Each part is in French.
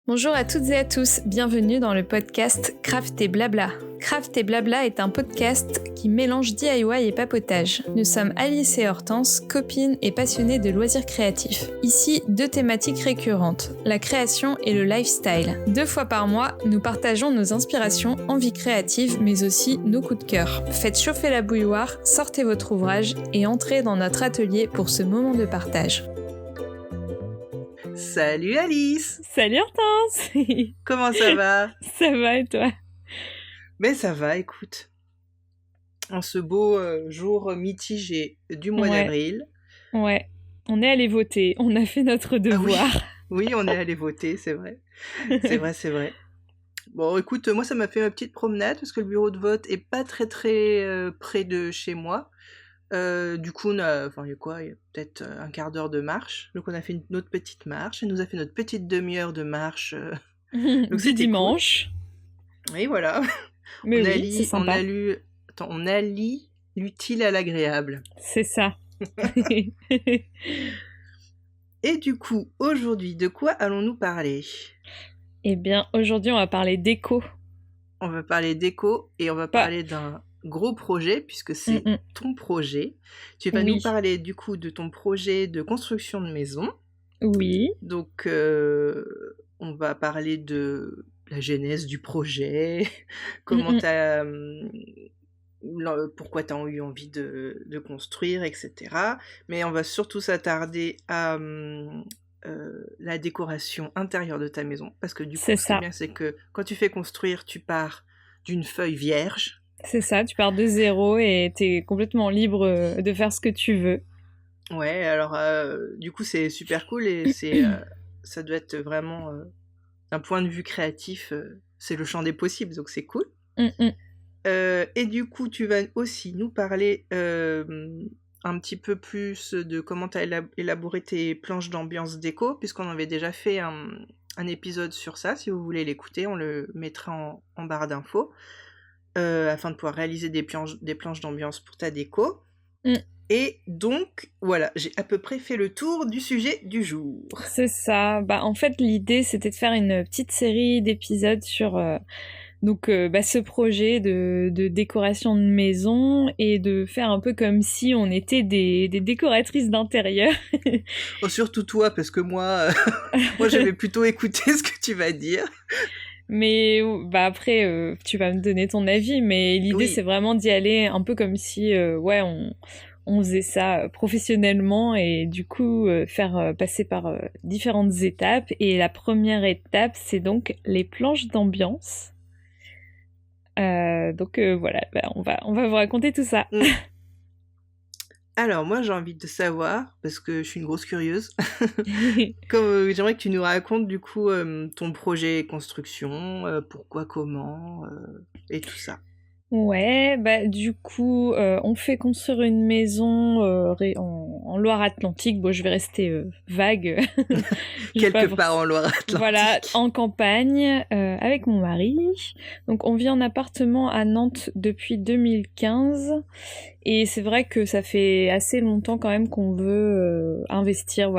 Bonjour à toutes et à tous, bienvenue dans le podcast Craft et Blabla. Craft et Blabla est un podcast qui mélange DIY et papotage. Nous sommes Alice et Hortense, copines et passionnées de loisirs créatifs. Ici, deux thématiques récurrentes, la création et le lifestyle. 2 fois par mois, nous partageons nos inspirations, envies créatives, mais aussi nos coups de cœur. Faites chauffer la bouilloire, sortez votre ouvrage et entrez dans notre atelier pour ce moment de partage. Salut Alice! Salut Hortense! Comment ça va? Ça va et toi? Mais ça va, écoute. En ce beau jour mitigé du mois d'avril. Ouais, on est allé voter, on a fait notre devoir. Ah oui. Oui, on est allé voter, c'est vrai. C'est vrai. Bon, écoute, moi ça m'a fait ma petite promenade parce que le bureau de vote est pas très près de chez moi. Du coup, il y a peut-être un quart d'heure de marche. Donc on a fait notre petite marche. Elle nous a fait notre petite demi-heure de marche. Donc du dimanche. Cool. Oui, voilà. Mais c'est sympa. On allie l'utile à l'agréable. C'est ça. Et du coup, aujourd'hui, de quoi allons-nous parler? Eh bien, aujourd'hui, on va parler d'éco. On va parler d'éco et on va parler d'un gros projet, puisque c'est ton projet. Tu vas nous parler du coup de ton projet de construction de maison. Oui. Donc, on va parler de la genèse du projet, comment pourquoi tu as eu envie de construire, etc. Mais on va surtout s'attarder à la décoration intérieure de ta maison, parce que du coup, ce qui est bien, c'est que quand tu fais construire, tu pars d'une feuille vierge. C'est ça, tu pars de zéro et t'es complètement libre de faire ce que tu veux. Ouais, alors du coup, c'est super cool et ça doit être vraiment, d'un point de vue créatif, c'est le champ des possibles, donc c'est cool. Et du coup, tu vas aussi nous parler un petit peu plus de comment tu as élaboré tes planches d'ambiance déco, puisqu'on avait déjà fait un épisode sur ça. Si vous voulez l'écouter, on le mettra en barre d'infos, afin de pouvoir réaliser des planches d'ambiance pour ta déco. Et donc, voilà, j'ai à peu près fait le tour du sujet du jour. C'est ça. En fait, l'idée, c'était de faire une petite série d'épisodes sur ce projet de décoration de maison et de faire un peu comme si on était des décoratrices d'intérieur. Oh, surtout toi, parce que moi je vais plutôt écouter ce que tu vas dire. Mais après, tu vas me donner ton avis, mais l'idée, c'est vraiment d'y aller un peu comme si, on faisait ça professionnellement et du coup, faire passer par différentes étapes. Et la première étape, c'est donc les planches d'ambiance. Voilà, on va vous raconter tout ça. Alors moi j'ai envie de savoir, parce que je suis une grosse curieuse, j'aimerais que tu nous racontes du coup ton projet construction, pourquoi, comment, et tout ça. Ouais, du coup, on fait construire une maison en Loire-Atlantique. Bon, je vais rester vague. Quelque part en Loire-Atlantique. Voilà, en campagne, avec mon mari. Donc, on vit en appartement à Nantes depuis 2015. Et c'est vrai que ça fait assez longtemps quand même qu'on veut investir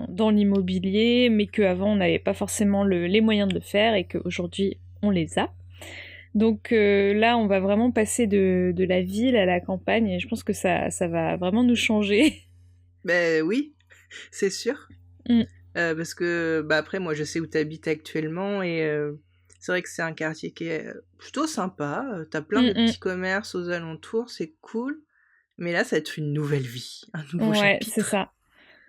dans l'immobilier, mais qu'avant, on n'avait pas forcément les moyens de le faire et qu'aujourd'hui, on les a. Donc là, on va vraiment passer de la ville à la campagne et je pense que ça va vraiment nous changer. Ben oui, c'est sûr. Parce que après, moi, je sais où tu habites actuellement et c'est vrai que c'est un quartier qui est plutôt sympa. T'as plein de petits commerces aux alentours, c'est cool. Mais là, ça va être une nouvelle vie, un nouveau chapitre. Ouais, c'est ça.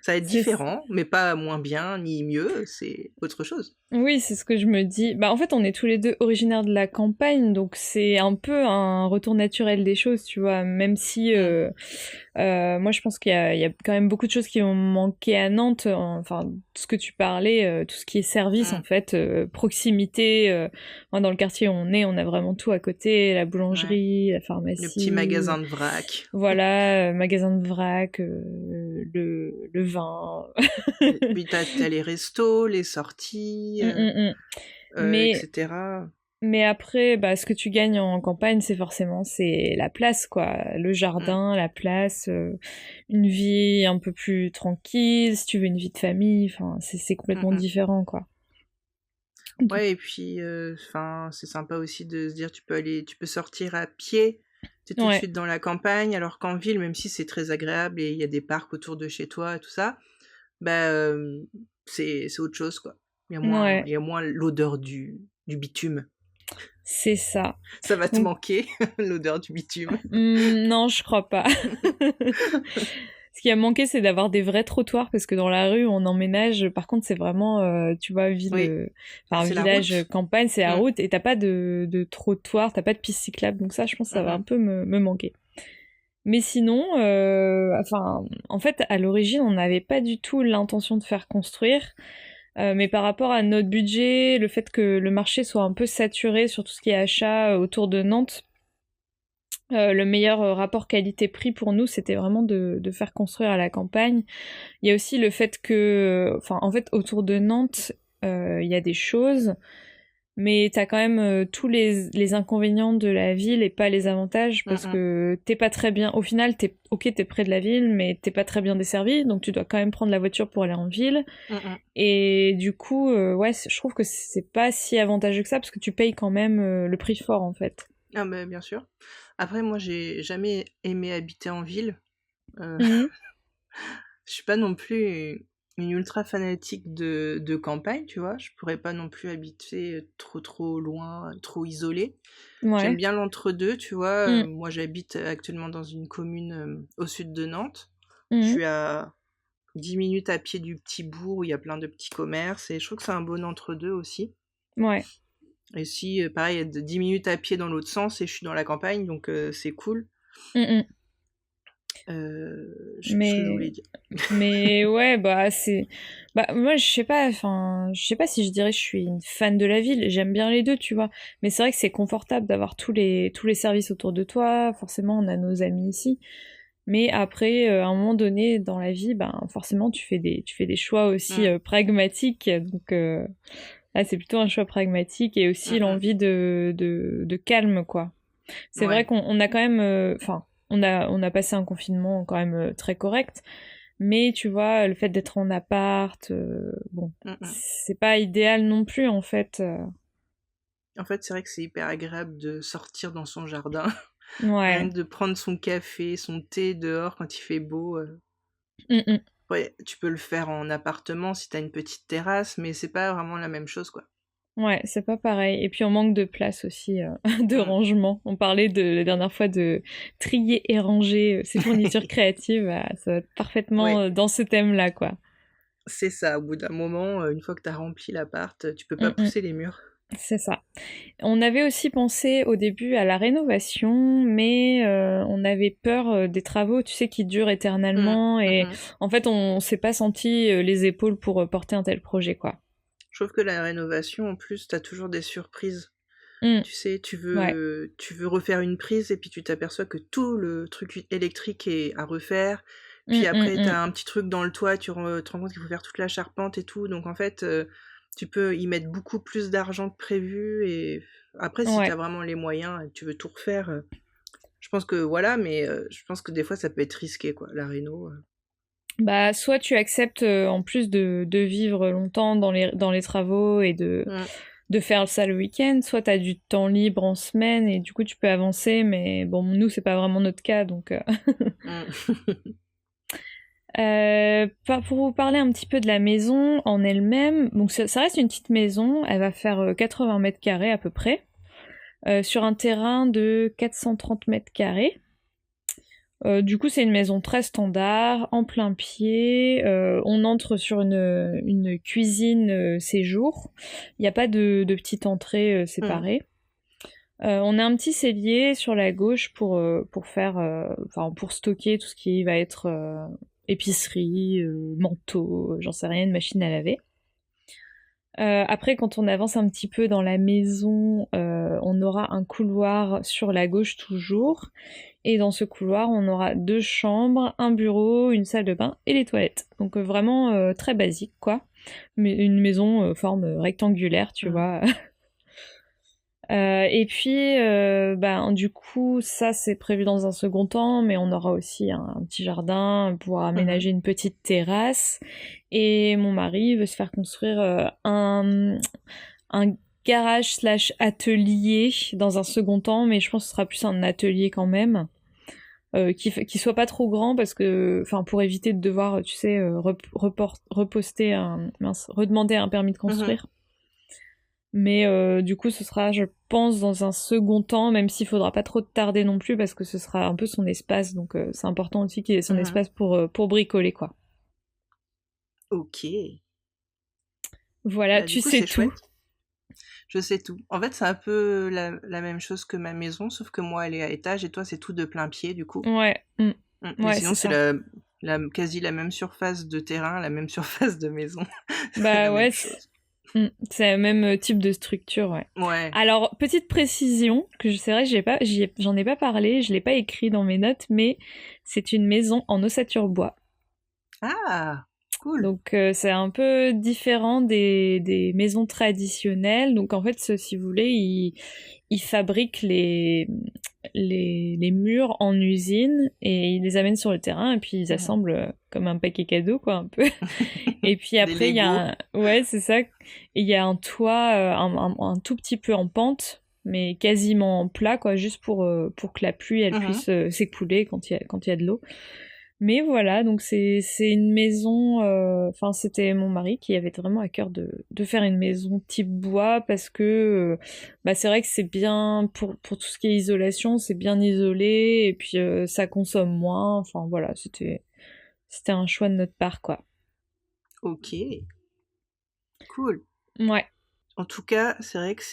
Ça va être différent, mais pas moins bien ni mieux, c'est autre chose. Oui, c'est ce que je me dis. En fait, on est tous les deux originaires de la campagne, donc c'est un peu un retour naturel des choses, tu vois. Même si, moi, je pense qu'il y a quand même beaucoup de choses qui ont manqué à Nantes. Enfin, tout ce que tu parlais, tout ce qui est service, en fait, proximité. Dans le quartier où on est, on a vraiment tout à côté, la boulangerie, la pharmacie. Le petit magasin de vrac. Voilà, magasin de vrac, le vin. Puis t'as les restos, les sorties, etc. Mais après, ce que tu gagnes en campagne, c'est la place, quoi. Le jardin, la place, une vie un peu plus tranquille, si tu veux une vie de famille, enfin, c'est complètement différent, quoi. Ouais, et puis, c'est sympa aussi de se dire, tu peux sortir à pied, t'es tout de suite dans la campagne, alors qu'en ville, même si c'est très agréable et il y a des parcs autour de chez toi et tout ça, bah, c'est autre chose, quoi. Il y a moins l'odeur du bitume. C'est ça. Ça va te manquer, l'odeur du bitume. Non, je crois pas. Ce qui a manqué, c'est d'avoir des vrais trottoirs, parce que dans la rue, on emménage. Par contre, c'est vraiment, tu vois, village, campagne, c'est la route, et t'as pas de trottoir, t'as pas de piste cyclable. Donc ça, je pense que ça va un peu me manquer. Mais sinon, en fait, à l'origine, on n'avait pas du tout l'intention de faire construire. Mais par rapport à notre budget, le fait que le marché soit un peu saturé sur tout ce qui est achat autour de Nantes, le meilleur rapport qualité-prix pour nous, c'était vraiment de faire construire à la campagne. Il y a aussi le fait que, en fait, autour de Nantes, il y a des choses, mais t'as quand même tous les inconvénients de la ville et pas les avantages, parce que t'es pas très bien. Au final, t'es près de la ville, mais t'es pas très bien desservi, donc tu dois quand même prendre la voiture pour aller en ville. Et du coup, je trouve que c'est pas si avantageux que ça, parce que tu payes quand même le prix fort, en fait. Ah bah, bien sûr. Après, moi, j'ai jamais aimé habiter en ville. Je suis pas non plus une ultra fanatique de campagne, tu vois. Je pourrais pas non plus habiter trop loin, trop isolé. J'aime bien l'entre-deux, tu vois. Moi, j'habite actuellement dans une commune au sud de Nantes. Je suis à 10 minutes à pied du petit bourg où il y a plein de petits commerces, et je trouve que c'est un bon entre-deux aussi. Ouais. Et si, pareil, il y a 10 minutes à pied dans l'autre sens et je suis dans la campagne, donc c'est cool. Ce que je voulais dire. Mais ouais, c'est... moi, je sais pas si je dirais que je suis une fan de la ville. J'aime bien les deux, tu vois. Mais c'est vrai que c'est confortable d'avoir tous les services autour de toi. Forcément, on a nos amis ici. Mais après, à un moment donné, dans la vie, forcément, tu fais des choix aussi pragmatiques. Donc, là, c'est plutôt un choix pragmatique, et aussi l'envie de calme, quoi. C'est vrai qu'on a quand même... on a passé un confinement quand même très correct. Mais tu vois, le fait d'être en appart, c'est pas idéal non plus, en fait. En fait, c'est vrai que c'est hyper agréable de sortir dans son jardin. Ouais. Rien que de prendre son café, son thé dehors quand il fait beau. Ouais, tu peux le faire en appartement si t'as une petite terrasse, mais c'est pas vraiment la même chose, quoi. Ouais, c'est pas pareil. Et puis on manque de place aussi, de rangement. On parlait la dernière fois de trier et ranger ses fournitures créatives. Ça va être parfaitement dans ce thème-là, quoi. C'est ça, au bout d'un moment, une fois que t'as rempli l'appart, tu peux pas pousser les murs. C'est ça. On avait aussi pensé au début à la rénovation, mais on avait peur des travaux, tu sais, qui durent éternellement. Et en fait, on s'est pas senti les épaules pour porter un tel projet, quoi. Je trouve que la rénovation, en plus, t'as toujours des surprises. Tu sais, tu veux refaire une prise et puis tu t'aperçois que tout le truc électrique est à refaire. Puis après, t'as un petit truc dans le toit, tu te rends compte qu'il faut faire toute la charpente et tout. Donc en fait, tu peux y mettre beaucoup plus d'argent que prévu. Et après, si t'as vraiment les moyens et que tu veux tout refaire, je pense que voilà, mais je pense que des fois, ça peut être risqué, quoi, la réno. Soit tu acceptes en plus de vivre longtemps dans les travaux et de faire ça le week-end, soit t'as du temps libre en semaine et du coup tu peux avancer, mais bon, nous c'est pas vraiment notre cas, donc... pour vous parler un petit peu de la maison en elle-même, donc ça reste une petite maison, elle va faire 80 mètres carrés à peu près, sur un terrain de 430 mètres carrés. Du coup, c'est une maison très standard, en plein pied. On entre sur une cuisine séjour. Il n'y a pas de petite entrée séparée. On a un petit cellier sur la gauche pour stocker tout ce qui va être épicerie, manteau, j'en sais rien, une machine à laver. Après, quand on avance un petit peu dans la maison, on aura un couloir sur la gauche toujours. Et dans ce couloir, on aura 2 chambres, un bureau, une salle de bain et les toilettes. Donc vraiment très basique, quoi. Mais une maison forme rectangulaire, tu vois. Et puis, du coup, ça c'est prévu dans un second temps, mais on aura aussi un petit jardin pour aménager une petite terrasse. Et mon mari veut se faire construire un garage / atelier dans un second temps, mais je pense que ce sera plus un atelier quand même. Qui soit pas trop grand parce que, enfin, pour éviter de devoir, tu sais, redemander un permis de construire. Mais du coup, ce sera, je pense, dans un second temps, même s'il faudra pas trop tarder non plus parce que ce sera un peu son espace, donc c'est important aussi qu'il ait son espace pour bricoler, quoi. Ok. Voilà, tu sais tout. Chouette. Je sais tout. En fait, c'est un peu la même chose que ma maison, sauf que moi, elle est à étage et toi, c'est tout de plein pied, du coup. Ouais. Mais sinon, c'est quasi la même surface de terrain, la même surface de maison. Bah ouais, c'est le même type de structure, ouais. Ouais. Alors, petite précision, que c'est vrai, j'en ai pas parlé, je l'ai pas écrit dans mes notes, mais c'est une maison en ossature bois. Ah, cool. Donc c'est un peu différent des maisons traditionnelles. Donc en fait, si vous voulez, ils fabriquent les murs en usine et ils les amènent sur le terrain et puis ils assemblent comme un paquet cadeau, quoi, un peu. Et puis après, il y a ouais, c'est ça. Il y a un toit un tout petit peu en pente, mais quasiment plat, quoi, juste pour que la pluie elle puisse s'écouler quand il y a de l'eau. Mais voilà, donc c'est une maison. Enfin, c'était mon mari qui avait vraiment à cœur de faire une maison type bois parce que c'est vrai que c'est bien pour tout ce qui est isolation, c'est bien isolé et puis ça consomme moins. Enfin voilà, c'était un choix de notre part, quoi. Ok, cool. Ouais. En tout cas, c'est vrai que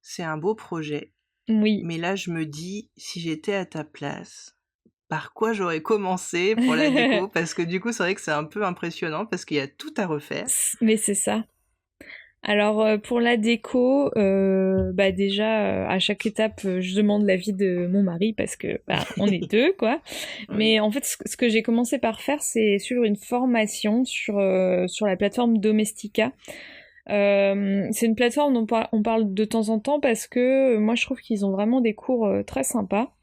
c'est un beau projet. Oui. Mais là, je me dis, si j'étais à ta place, par quoi j'aurais commencé pour la déco? Parce que du coup, c'est vrai que c'est un peu impressionnant parce qu'il y a tout à refaire. Mais c'est ça. Alors pour la déco, déjà à chaque étape, je demande l'avis de mon mari parce que on est deux, quoi. Oui. Mais en fait, ce que j'ai commencé par faire, c'est suivre une formation sur la plateforme Domestika. C'est une plateforme dont on parle de temps en temps parce que moi je trouve qu'ils ont vraiment des cours très sympas.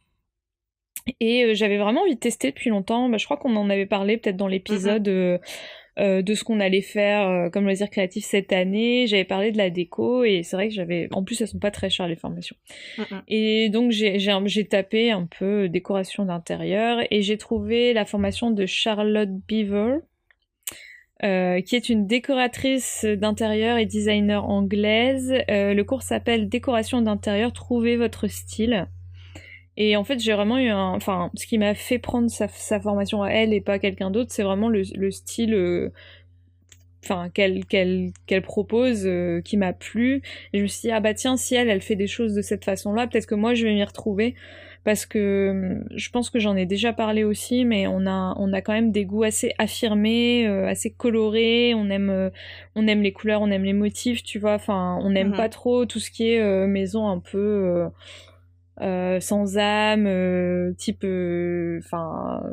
Et j'avais vraiment envie de tester depuis longtemps. Je crois qu'on en avait parlé peut-être dans l'épisode de ce qu'on allait faire comme loisir créatif cette année. J'avais parlé de la déco et c'est vrai que en plus elles sont pas très chères les formations. Et donc j'ai tapé un peu décoration d'intérieur et j'ai trouvé la formation de Charlotte Beaver. Qui est une décoratrice d'intérieur et designer anglaise. Le cours s'appelle Décoration d'intérieur, trouvez votre style. Et en fait, j'ai vraiment eu ce qui m'a fait prendre sa formation à elle et pas quelqu'un d'autre, c'est vraiment le style qu'elle propose qui m'a plu. Et je me suis dit, tiens, si elle fait des choses de cette façon-là, peut-être que moi je vais m'y retrouver. Parce que je pense que j'en ai déjà parlé aussi, mais on a quand même des goûts assez affirmés, assez colorés. On aime les couleurs, on aime les motifs, tu vois. Enfin, on n'aime pas trop tout ce qui est maison un peu sans âme, type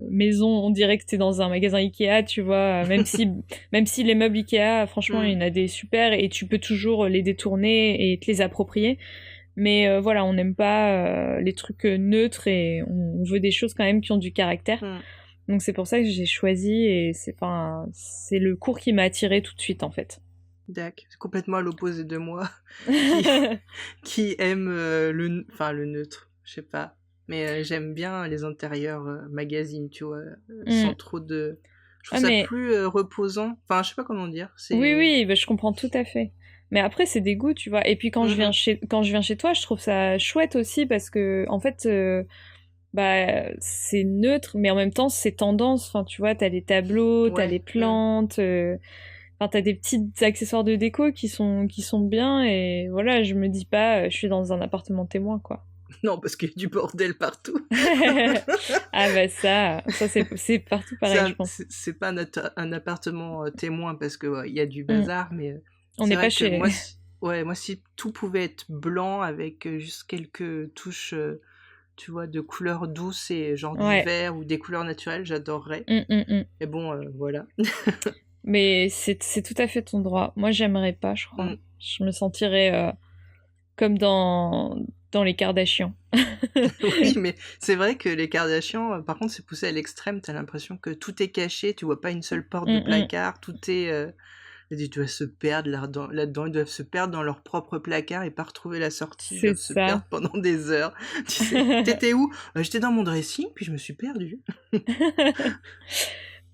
maison. On dirait que t'es dans un magasin Ikea, tu vois. Même si les meubles Ikea, franchement, il y en a des super et tu peux toujours les détourner et te les approprier. Mais voilà, on n'aime pas les trucs neutres et on veut des choses quand même qui ont du caractère. Donc c'est pour ça que j'ai choisi et c'est le cours qui m'a attirée tout de suite en fait. D'accord, c'est complètement à l'opposé de moi qui aime le neutre, je sais pas. Mais j'aime bien les intérieurs magazines, tu vois, sans trop de... Je trouve ça plus reposant. Enfin, je sais pas comment dire. Oui, je comprends tout à fait. Mais après, c'est des goûts, tu vois. Et puis quand je viens chez toi, je trouve ça chouette aussi parce que, en fait, c'est neutre, mais en même temps, c'est tendance. Enfin, tu vois, t'as les tableaux, t'as les plantes, t'as des petits accessoires de déco qui sont bien. Et voilà, je me dis pas, je suis dans un appartement témoin, quoi. Non, parce qu'il y a du bordel partout. Ça c'est partout pareil, je pense. C'est pas un appartement témoin parce que il y a du bazar, mais on n'est pas chez... Moi, si tout pouvait être blanc avec juste quelques touches, tu vois, de couleurs douces et genre du vert ou des couleurs naturelles, j'adorerais. Et bon, voilà. Mais c'est tout à fait ton droit. Moi, j'aimerais pas, je crois. Je me sentirais comme dans les Kardashians. Oui, mais c'est vrai que les Kardashians, par contre, c'est poussé à l'extrême. T'as l'impression que tout est caché, tu vois pas une seule porte de placard, tout est Ils doivent se perdre là-dedans, ils doivent se perdre dans leur propre placard et pas retrouver la sortie. Ils C'est doivent se perdre pendant des heures. Tu sais, t'étais où ? J'étais dans mon dressing, puis je me suis perdue.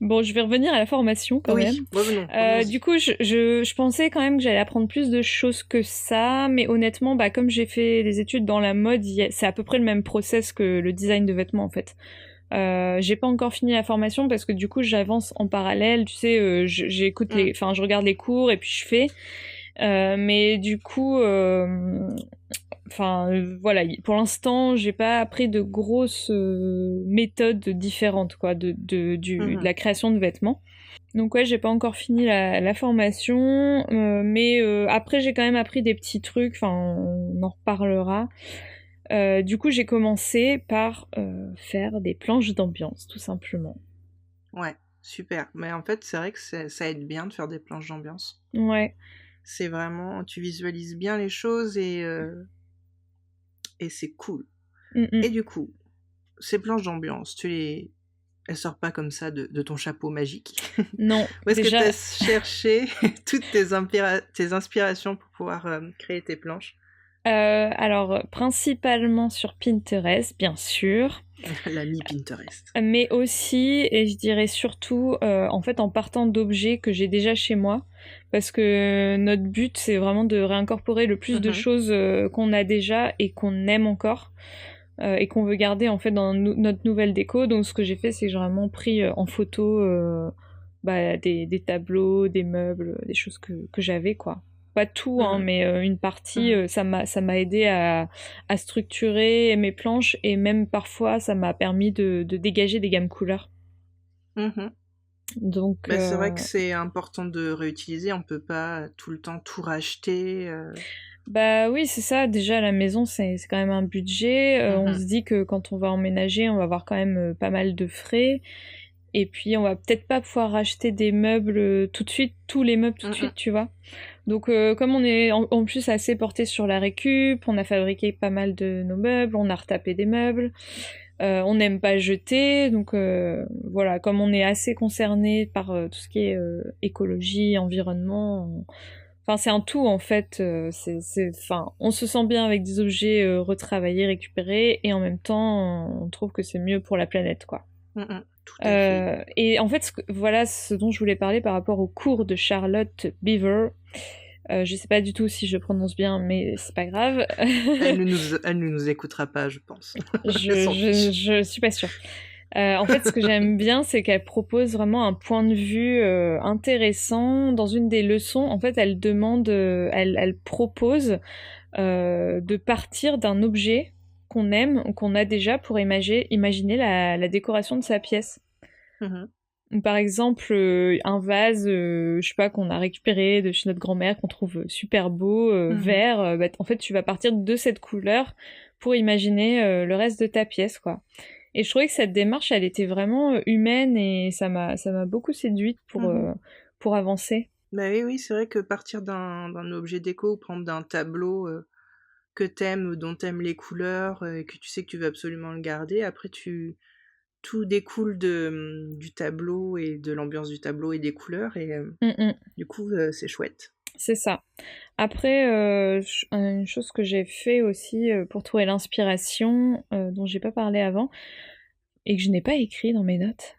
Bon, je vais revenir à la formation quand même. Revenons. Du coup, je pensais quand même que j'allais apprendre plus de choses que ça, mais honnêtement, comme j'ai fait des études dans la mode, c'est à peu près le même process que le design de vêtements en fait. J'ai pas encore fini la formation parce que du coup j'avance en parallèle, tu sais, j'écoute je regarde les cours et puis je fais. Mais du coup, voilà, pour l'instant, j'ai pas appris de grosses méthodes différentes, quoi, de la création de vêtements. Donc ouais, j'ai pas encore fini la formation, mais après j'ai quand même appris des petits trucs, on en reparlera. Du coup, j'ai commencé par faire des planches d'ambiance, tout simplement. Ouais, super. Mais en fait, c'est vrai que ça aide bien de faire des planches d'ambiance. Ouais. C'est vraiment, tu visualises bien les choses et c'est cool. Et du coup, ces planches d'ambiance, elles sortent pas comme ça de ton chapeau magique. Non. Où est-ce que tu as cherché toutes tes inspirations pour pouvoir créer tes planches ? Alors, principalement sur Pinterest, bien sûr. L'ami Pinterest. Mais aussi, et je dirais surtout, en fait, en partant d'objets que j'ai déjà chez moi. Parce que notre but, c'est vraiment de réincorporer le plus de choses qu'on a déjà et qu'on aime encore. Et qu'on veut garder, en fait, dans notre nouvelle déco. Donc, ce que j'ai fait, c'est que j'ai vraiment pris en photo des tableaux, des meubles, des choses que j'avais, quoi. Pas tout, mais une partie, ça m'a aidé à structurer mes planches et même parfois ça m'a permis de dégager des gammes couleurs. Donc, c'est vrai que c'est important de réutiliser, on peut pas tout le temps tout racheter. Bah oui, c'est ça, déjà à la maison c'est quand même un budget, on se dit que quand on va emménager on va avoir quand même pas mal de frais. Et puis on va peut-être pas pouvoir racheter des meubles tout de suite, tous les meubles tout de suite, tu vois. Donc comme on est en plus assez porté sur la récup, on a fabriqué pas mal de nos meubles, on a retapé des meubles, on n'aime pas jeter, donc voilà, comme on est assez concerné par tout ce qui est écologie, environnement, c'est un tout en fait, on se sent bien avec des objets retravaillés, récupérés, et en même temps on trouve que c'est mieux pour la planète, quoi. Et en fait, voilà ce dont je voulais parler par rapport au cours de Charlotte Beaver. Je sais pas du tout si je prononce bien, mais c'est pas grave. Elle ne nous écoutera pas, je pense. Je suis pas sûre. En fait, ce que j'aime bien, c'est qu'elle propose vraiment un point de vue intéressant. Dans une des leçons, en fait, elle propose de partir d'un objet qu'on aime, qu'on a déjà, pour imaginer la décoration de sa pièce. Par exemple, un vase, je sais pas, qu'on a récupéré de chez notre grand-mère, qu'on trouve super beau, vert, en fait, tu vas partir de cette couleur pour imaginer le reste de ta pièce, quoi. Et je trouvais que cette démarche, elle était vraiment humaine et ça m'a beaucoup séduite pour avancer. Bah oui, c'est vrai que partir d'un objet déco, ou prendre d'un tableau que t'aimes, dont t'aimes les couleurs, et que tu sais que tu veux absolument le garder, après tout découle du tableau et de l'ambiance du tableau et des couleurs, et du coup c'est chouette. C'est ça. Après, une chose que j'ai fait aussi pour trouver l'inspiration, dont j'ai pas parlé avant, et que je n'ai pas écrit dans mes notes,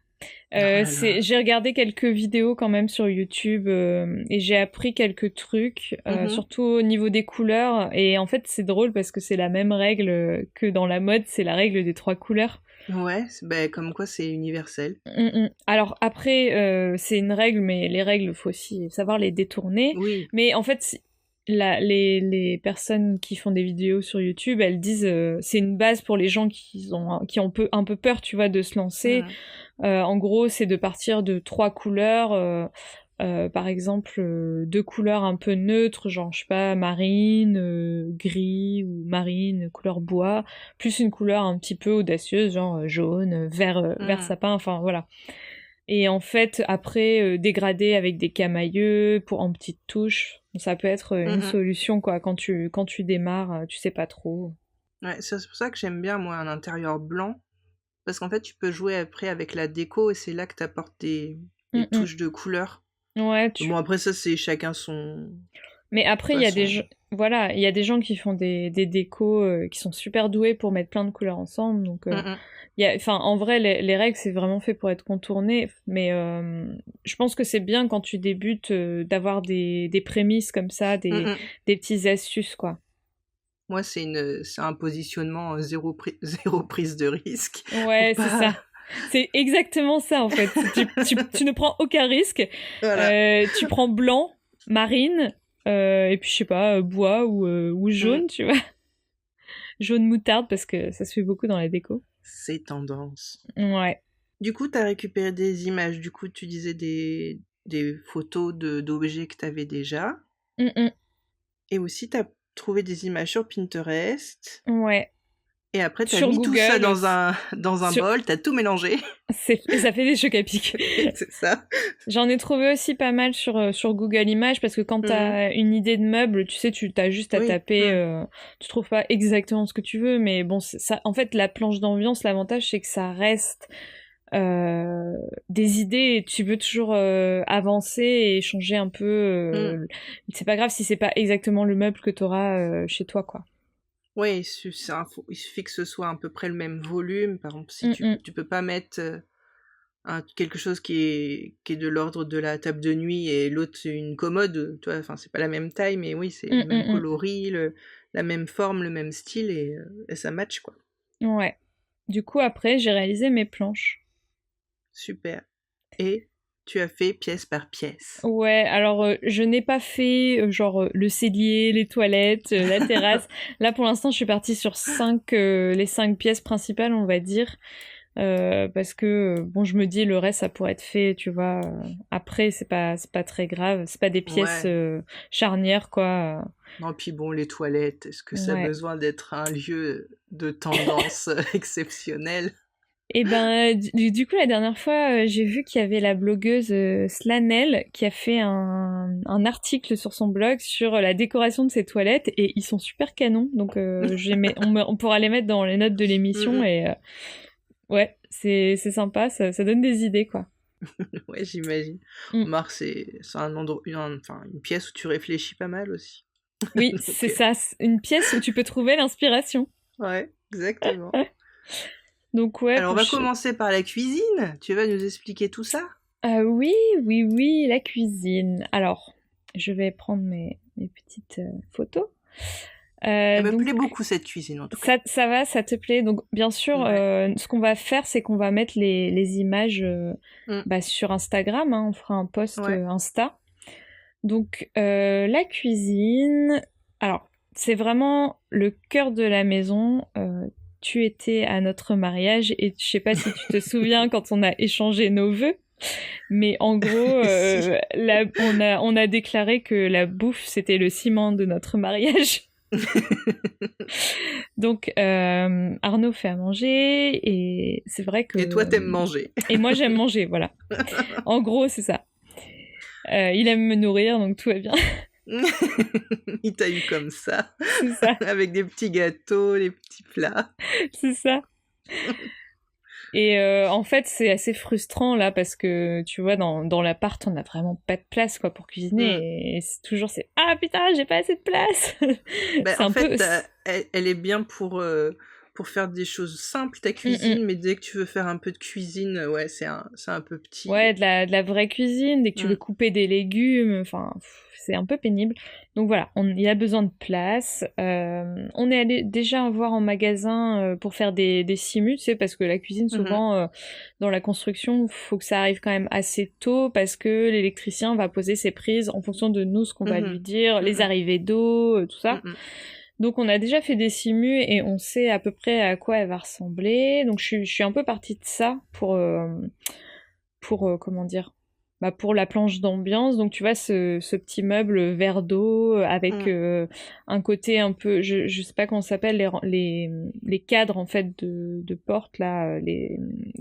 j'ai regardé quelques vidéos quand même sur YouTube et j'ai appris quelques trucs, surtout au niveau des couleurs. Et en fait, c'est drôle parce que c'est la même règle que dans la mode, c'est la règle des 3 couleurs. Ouais, comme quoi c'est universel. Alors après, c'est une règle, mais les règles, faut aussi savoir les détourner. Oui. Mais en fait, les personnes qui font des vidéos sur YouTube, elles disent c'est une base pour les gens qui ont un peu peur, tu vois, de se lancer. En gros, c'est de partir de 3 couleurs, par exemple 2 couleurs un peu neutres, genre je sais pas, marine, gris ou marine, couleur bois, plus une couleur un petit peu audacieuse, genre jaune, vert sapin, enfin voilà. Et en fait, après, dégrader avec des camailleux en petites touches, ça peut être une solution, quoi, quand tu démarres, tu sais pas trop. Ouais, c'est pour ça que j'aime bien, moi, un intérieur blanc, parce qu'en fait, tu peux jouer après avec la déco, et c'est là que t'apportes des touches de couleurs. Ouais, Bon, après, ça, c'est chacun son... Mais après, il y a des gens... Voilà, il y a des gens qui font des décos qui sont super doués pour mettre plein de couleurs ensemble. Donc, en vrai, les règles, c'est vraiment fait pour être contourné. Mais je pense que c'est bien quand tu débutes d'avoir des prémices comme ça, des petites astuces, quoi. Moi, c'est un positionnement zéro prise de risque. Ouais, c'est ça. C'est exactement ça, en fait. Tu ne prends aucun risque. Voilà. Tu prends blanc, marine, et puis, je sais pas, bois ou jaune, tu vois. Jaune moutarde, parce que ça se fait beaucoup dans la déco. C'est tendance. Ouais. Du coup, t'as récupéré des images. Du coup, tu disais des photos d'objets que t'avais déjà. Et aussi, t'as trouvé des images sur Pinterest. Ouais. Et après, t'as mis Google, tout ça dans un bol, t'as tout mélangé. Et ça fait des chocs à pic. C'est ça. J'en ai trouvé aussi pas mal sur Google Images, parce que quand t'as une idée de meuble, tu sais, t'as juste à taper, tu trouves pas exactement ce que tu veux, mais bon, ça, en fait, la planche d'ambiance, l'avantage, c'est que ça reste des idées, et tu peux toujours avancer et changer un peu. C'est pas grave si c'est pas exactement le meuble que t'auras chez toi, quoi. Oui, il suffit que ce soit à peu près le même volume. Par exemple, si tu peux pas mettre quelque chose qui est de l'ordre de la table de nuit et l'autre c'est une commode, tu vois, enfin c'est pas la même taille, mais oui, c'est le même coloris, la même forme, le même style, et ça match, quoi. Ouais. Du coup, après, j'ai réalisé mes planches. Super. Et tu as fait pièce par pièce. Ouais, alors je n'ai pas fait le cellier, les toilettes, la terrasse. Là, pour l'instant, je suis partie sur les 5 pièces principales, on va dire. Parce que, bon, je me dis, le reste, ça pourrait être fait, tu vois. Après, c'est pas très grave. C'est pas des pièces charnières, quoi. Non, puis bon, les toilettes, est-ce que ça a besoin d'être un lieu de tendance exceptionnel ? Et ben, du coup, la dernière fois, j'ai vu qu'il y avait la blogueuse Slanel qui a fait un article sur son blog sur la décoration de ses toilettes, et ils sont super canons. Donc, on pourra les mettre dans les notes de l'émission, et ouais, c'est sympa, ça donne des idées, quoi. Ouais, j'imagine. Marc, c'est un endroit, une pièce où tu réfléchis pas mal aussi. Oui, c'est ça, une pièce où tu peux trouver l'inspiration. Ouais, exactement. Donc ouais. Alors on va commencer par la cuisine. Tu vas nous expliquer tout ça ? Oui, la cuisine. Alors, je vais prendre mes petites photos. Elle me plaît beaucoup, cette cuisine, en tout cas. Ça va, ça te plaît. Donc, bien sûr, ce qu'on va faire, c'est qu'on va mettre les images sur Instagram. Hein, on fera un post Insta. Donc, la cuisine... Alors, c'est vraiment le cœur de la maison. Tu étais à notre mariage, et je sais pas si tu te souviens quand on a échangé nos vœux, mais en gros, on a déclaré que la bouffe, c'était le ciment de notre mariage. Donc, Arnaud fait à manger, et c'est vrai que... Et toi, t'aimes manger. Et moi, j'aime manger, voilà. En gros, c'est ça. Il aime me nourrir, donc tout va bien. Il t'a eu comme ça. C'est ça. Avec des petits gâteaux, des petits plats. C'est ça. Et en fait, c'est assez frustrant, là, parce que, tu vois, dans l'appart, on n'a vraiment pas de place, quoi, pour cuisiner. Et c'est toujours, ah, putain, j'ai pas assez de place. En fait, elle est bien pour faire des choses simples, ta cuisine, mais dès que tu veux faire un peu de cuisine, c'est un peu petit. Ouais, de la vraie cuisine, dès que tu veux couper des légumes, enfin, c'est un peu pénible. Donc voilà, il a besoin de place. On est allé déjà voir en magasin pour faire des simus, tu sais, parce que la cuisine, souvent, dans la construction, faut que ça arrive quand même assez tôt, parce que l'électricien va poser ses prises en fonction de nous, ce qu'on va lui dire, les arrivées d'eau, tout ça. Donc on a déjà fait des simus, et on sait à peu près à quoi elle va ressembler. Donc je suis un peu partie de ça pour comment dire, pour la planche d'ambiance. Donc tu vois, ce petit meuble vert d'eau avec un côté un peu, je sais pas comment ça s'appelle, les cadres en fait de portes là,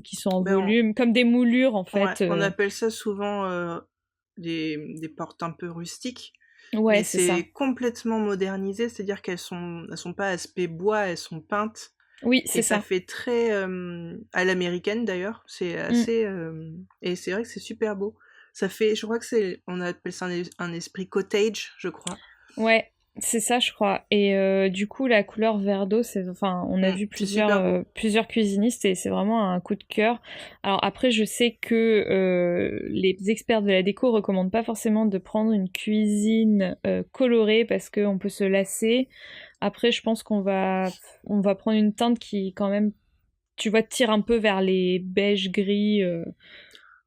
qui sont en volume, comme des moulures en fait. On appelle ça souvent des portes un peu rustiques. Ouais, mais c'est complètement modernisé, c'est-à-dire qu'elles sont pas aspect bois, elles sont peintes. Oui, c'est ça. Ça fait très à l'américaine d'ailleurs. C'est assez et c'est vrai que c'est super beau. Ça fait, je crois que on appelle ça un esprit cottage, je crois. Ouais, c'est ça, je crois. Et du coup, la couleur vert d'eau, enfin, on a vu plusieurs cuisinistes et c'est vraiment un coup de cœur. Alors après, je sais que les experts de la déco recommandent pas forcément de prendre une cuisine colorée parce qu'on peut se lasser. Après, je pense on va prendre une teinte qui, quand même, tu vois, tire un peu vers les beiges gris.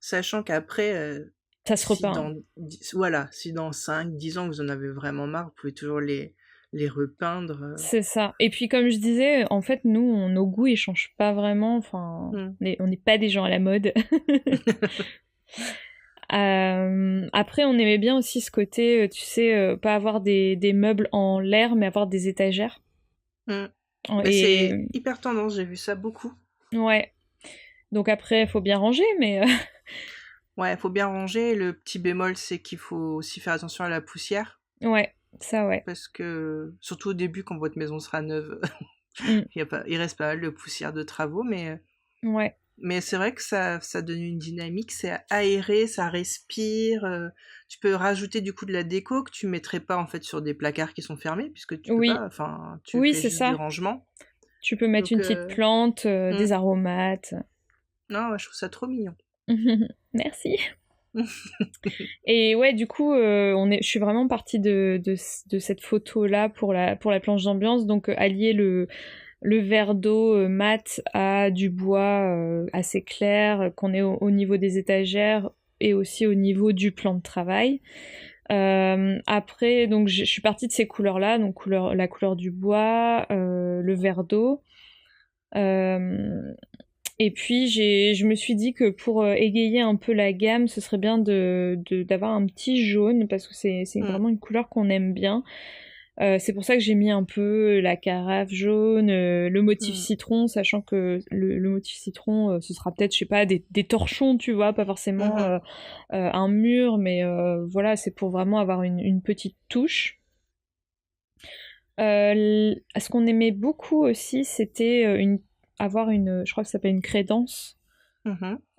Sachant qu'après, Ça se repeint. si dans 5, 10 ans vous en avez vraiment marre, vous pouvez toujours les repeindre. C'est ça. Et puis comme je disais, en fait, nous, nos goûts, ils changent pas vraiment. Enfin, on n'est pas des gens à la mode. Après, on aimait bien aussi ce côté, tu sais, pas avoir des meubles en l'air, mais avoir des étagères. Mais c'est hyper tendance, j'ai vu ça beaucoup. Ouais. Donc après, il faut bien ranger, mais... Ouais, il faut bien ranger. Le petit bémol, c'est qu'il faut aussi faire attention à la poussière. Ouais, ça ouais. Parce que, surtout au début, quand votre maison sera neuve, il reste pas mal de poussière de travaux, ouais. Mais c'est vrai que ça donne une dynamique, c'est aéré, ça respire. Tu peux rajouter du coup de la déco que tu mettrais pas en fait sur des placards qui sont fermés, puisque tu peux pas, enfin, tu fais juste du rangement. Tu peux mettre une petite plante, des aromates. Non, je trouve ça trop mignon. Merci. Et ouais, du coup, je suis vraiment partie de cette photo-là pour la planche d'ambiance. Donc, allier le verre d'eau mat à du bois assez clair, qu'on est au niveau des étagères et aussi au niveau du plan de travail. Après, donc, je suis partie de ces couleurs-là, donc la couleur du bois, le verre d'eau. Et puis je me suis dit que pour égayer un peu la gamme, ce serait bien d'avoir un petit jaune parce que c'est vraiment une couleur qu'on aime bien. C'est pour ça que j'ai mis un peu la carafe jaune, le motif citron, sachant que le motif citron, ce sera peut-être, je sais pas, des torchons, tu vois, pas forcément un mur, mais voilà, c'est pour vraiment avoir une petite touche. Ce qu'on aimait beaucoup aussi, c'était avoir je crois que ça s'appelle une crédence,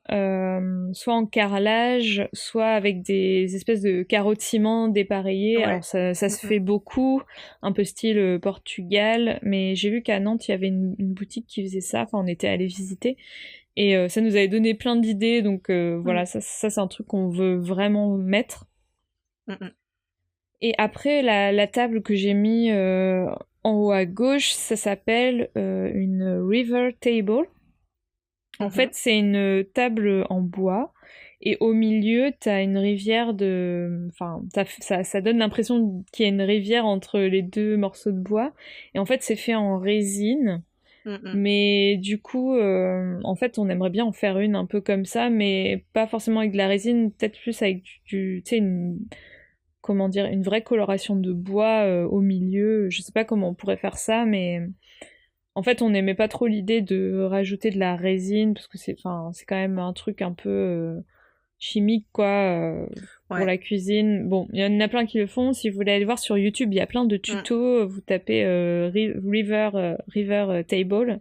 soit en carrelage, soit avec des espèces de carreaux de ciment dépareillés. Ouais. Alors ça se fait beaucoup, un peu style Portugal, mais j'ai vu qu'à Nantes, il y avait une boutique qui faisait ça, enfin on était allé visiter, et ça nous avait donné plein d'idées, donc voilà, ça c'est un truc qu'on veut vraiment mettre. Et après, la table que j'ai mis en haut à gauche, ça s'appelle une river table. En fait, c'est une table en bois. Et au milieu, t'as une rivière de... Enfin, ça donne l'impression qu'il y a une rivière entre les deux morceaux de bois. Et en fait, c'est fait en résine. Mais du coup, en fait, on aimerait bien en faire une un peu comme ça, mais pas forcément avec de la résine, peut-être plus avec tu sais, comment dire, une vraie coloration de bois au milieu. Je sais pas comment on pourrait faire ça, mais en fait, on n'aimait pas trop l'idée de rajouter de la résine parce que c'est quand même un truc un peu chimique, quoi, pour la cuisine. Bon, il y en a plein qui le font. Si vous voulez aller voir sur YouTube, il y a plein de tutos. Vous tapez River Table.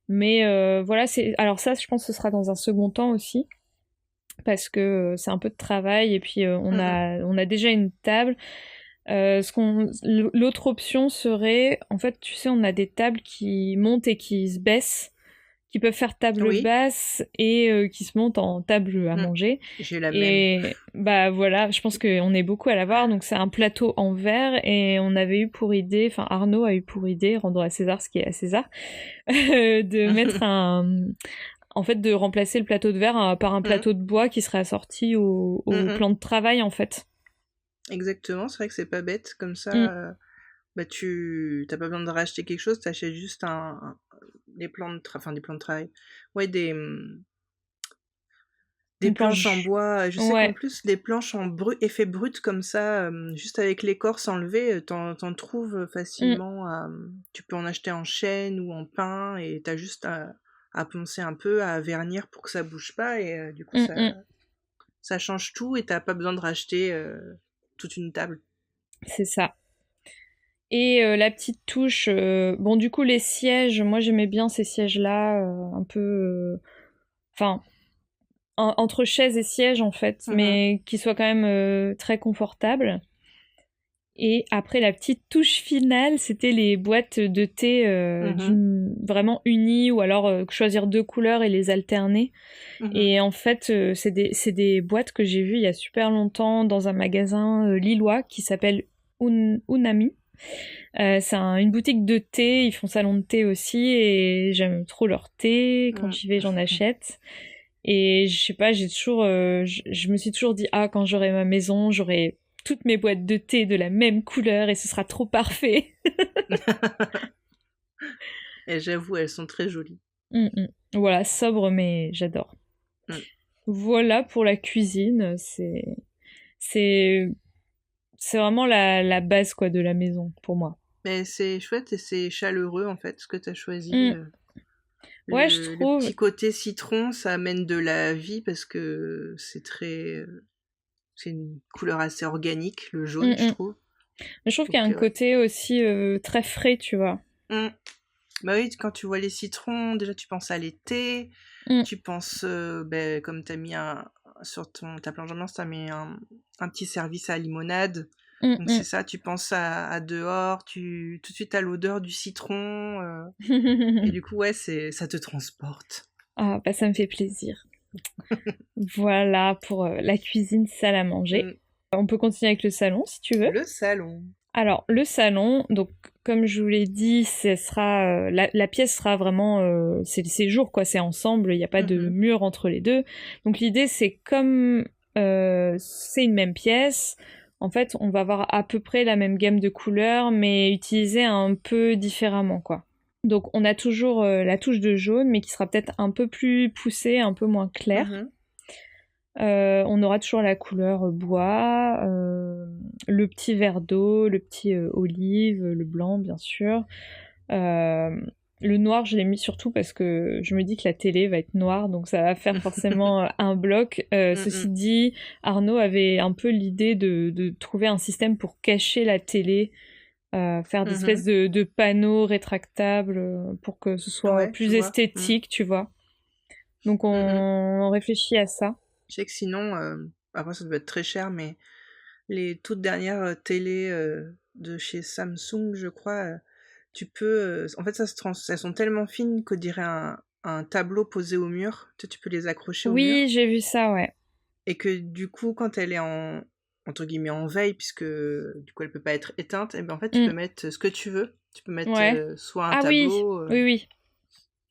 Mais voilà, alors ça, je pense que ce sera dans un second temps aussi, parce que c'est un peu de travail et puis on a déjà une table. L'autre option serait, en fait, tu sais, on a des tables qui montent et qui se baissent, qui peuvent faire table basse et qui se montent en table à manger. J'ai la même. Bah voilà, je pense qu'on est beaucoup à l'avoir. Donc c'est un plateau en verre et on avait eu pour idée, enfin Arnaud a eu pour idée, rendons à César ce qui est à César, de mettre en fait, de remplacer le plateau de verre par un plateau de bois qui serait assorti au plan de travail, en fait. Exactement, c'est vrai que c'est pas bête. Comme ça, bah t'as pas besoin de racheter quelque chose, t'achètes juste des plans de travail. Ouais, des planches en bois. Je sais qu'en plus, des planches en effet brut comme ça, juste avec l'écorce enlevée, t'en trouves facilement. Tu peux en acheter en chêne ou en pin et t'as juste à poncer un peu, à vernir pour que ça bouge pas et du coup ça change tout et t'as pas besoin de racheter toute une table. C'est ça. Et la petite touche, bon du coup les sièges, moi j'aimais bien ces sièges là, un peu, enfin entre chaises et sièges en fait, mais qui soit quand même très confortable. Et après, la petite touche finale, c'était les boîtes de thé vraiment unies, ou alors choisir 2 couleurs et les alterner. Et en fait, c'est des boîtes que j'ai vues il y a super longtemps dans un magasin lillois qui s'appelle Unami. C'est une boutique de thé, ils font salon de thé aussi, et j'aime trop leur thé. Quand j'y vais, j'en achète. Et je sais pas, j'ai toujours, je me suis toujours dit, quand j'aurai ma maison, j'aurai toutes mes boîtes de thé de la même couleur et ce sera trop parfait. Et j'avoue, elles sont très jolies. Voilà, sobre, mais j'adore. Voilà pour la cuisine, c'est vraiment la base quoi de la maison pour moi. Mais c'est chouette et c'est chaleureux en fait ce que tu as choisi. Ouais, je trouve. Le petit côté citron, ça amène de la vie parce que c'est une couleur assez organique, le jaune, je trouve. Mais je trouve qu'il y a un côté aussi très frais, tu vois. Bah oui, quand tu vois les citrons, déjà tu penses à l'été, tu penses, comme t'as mis sur ta planche d'ambiance, t'as mis un petit service à limonade. Donc c'est ça, tu penses à dehors, tout de suite à l'odeur du citron. Et du coup, ouais, ça te transporte. Ah, bah ça me fait plaisir. Voilà pour la cuisine, salle à manger. On peut continuer avec le salon si tu veux. Le salon. Alors, le salon, donc comme je vous l'ai dit, ce sera la pièce sera vraiment c'est jour quoi, c'est ensemble, il n'y a pas de mur entre les deux. Donc l'idée c'est comme c'est une même pièce, en fait, on va avoir à peu près la même gamme de couleurs mais utilisée un peu différemment quoi. Donc on a toujours la touche de jaune mais qui sera peut-être un peu plus poussée, un peu moins claire. On aura toujours la couleur bois, le petit verre d'eau, le petit olive, le blanc bien sûr. Le noir, je l'ai mis surtout parce que je me dis que la télé va être noire, donc ça va faire forcément un bloc. Ceci dit, Arnaud avait un peu l'idée de trouver un système pour cacher la télé, faire des espèces de panneaux rétractables pour que ce soit plus esthétique, tu vois. Donc on réfléchit à ça. Je sais que sinon, après ça doit être très cher, mais les toutes dernières télés de chez Samsung, je crois, tu peux... en fait, elles sont tellement fines qu'on dirait un tableau posé au mur. Tu peux les accrocher au mur. Oui, j'ai vu ça, ouais. Et que du coup, quand elle est entre guillemets en veille, puisque du coup elle peut pas être éteinte, et ben en fait tu peux mettre ce que tu veux. Tu peux mettre soit un tableau... Oui.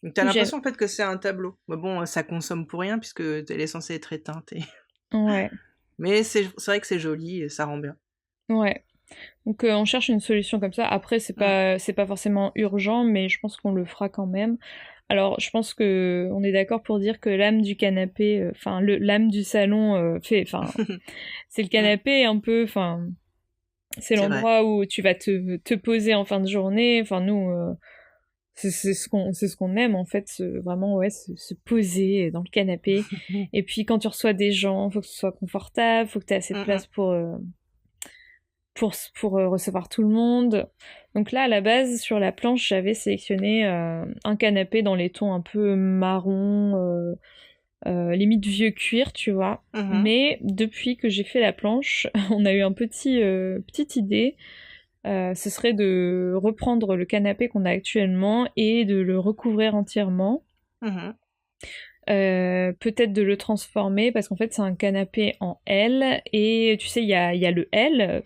Donc t'as l'impression en fait que c'est un tableau. Mais bon, ça consomme pour rien puisque elle est censée être éteinte. Ouais. Mais c'est vrai que c'est joli et ça rend bien. Ouais. Donc on cherche une solution comme ça. Après c'est pas forcément urgent, mais je pense qu'on le fera quand même. Alors je pense que on est d'accord pour dire que l'âme du canapé, l'âme du salon c'est le canapé un peu, c'est l'endroit où tu vas te poser en fin de journée. Enfin nous. C'est ce qu'on aime en fait, vraiment se poser dans le canapé. Et puis quand tu reçois des gens, faut que ce soit confortable, faut que tu aies assez de place pour recevoir tout le monde. Donc là à la base sur la planche j'avais sélectionné un canapé dans les tons un peu marron, limite vieux cuir, tu vois. Mais depuis que j'ai fait la planche, on a eu une petite idée. Ce serait de reprendre le canapé qu'on a actuellement et de le recouvrir entièrement. Peut-être de le transformer parce qu'en fait c'est un canapé en L et tu sais il y a le L,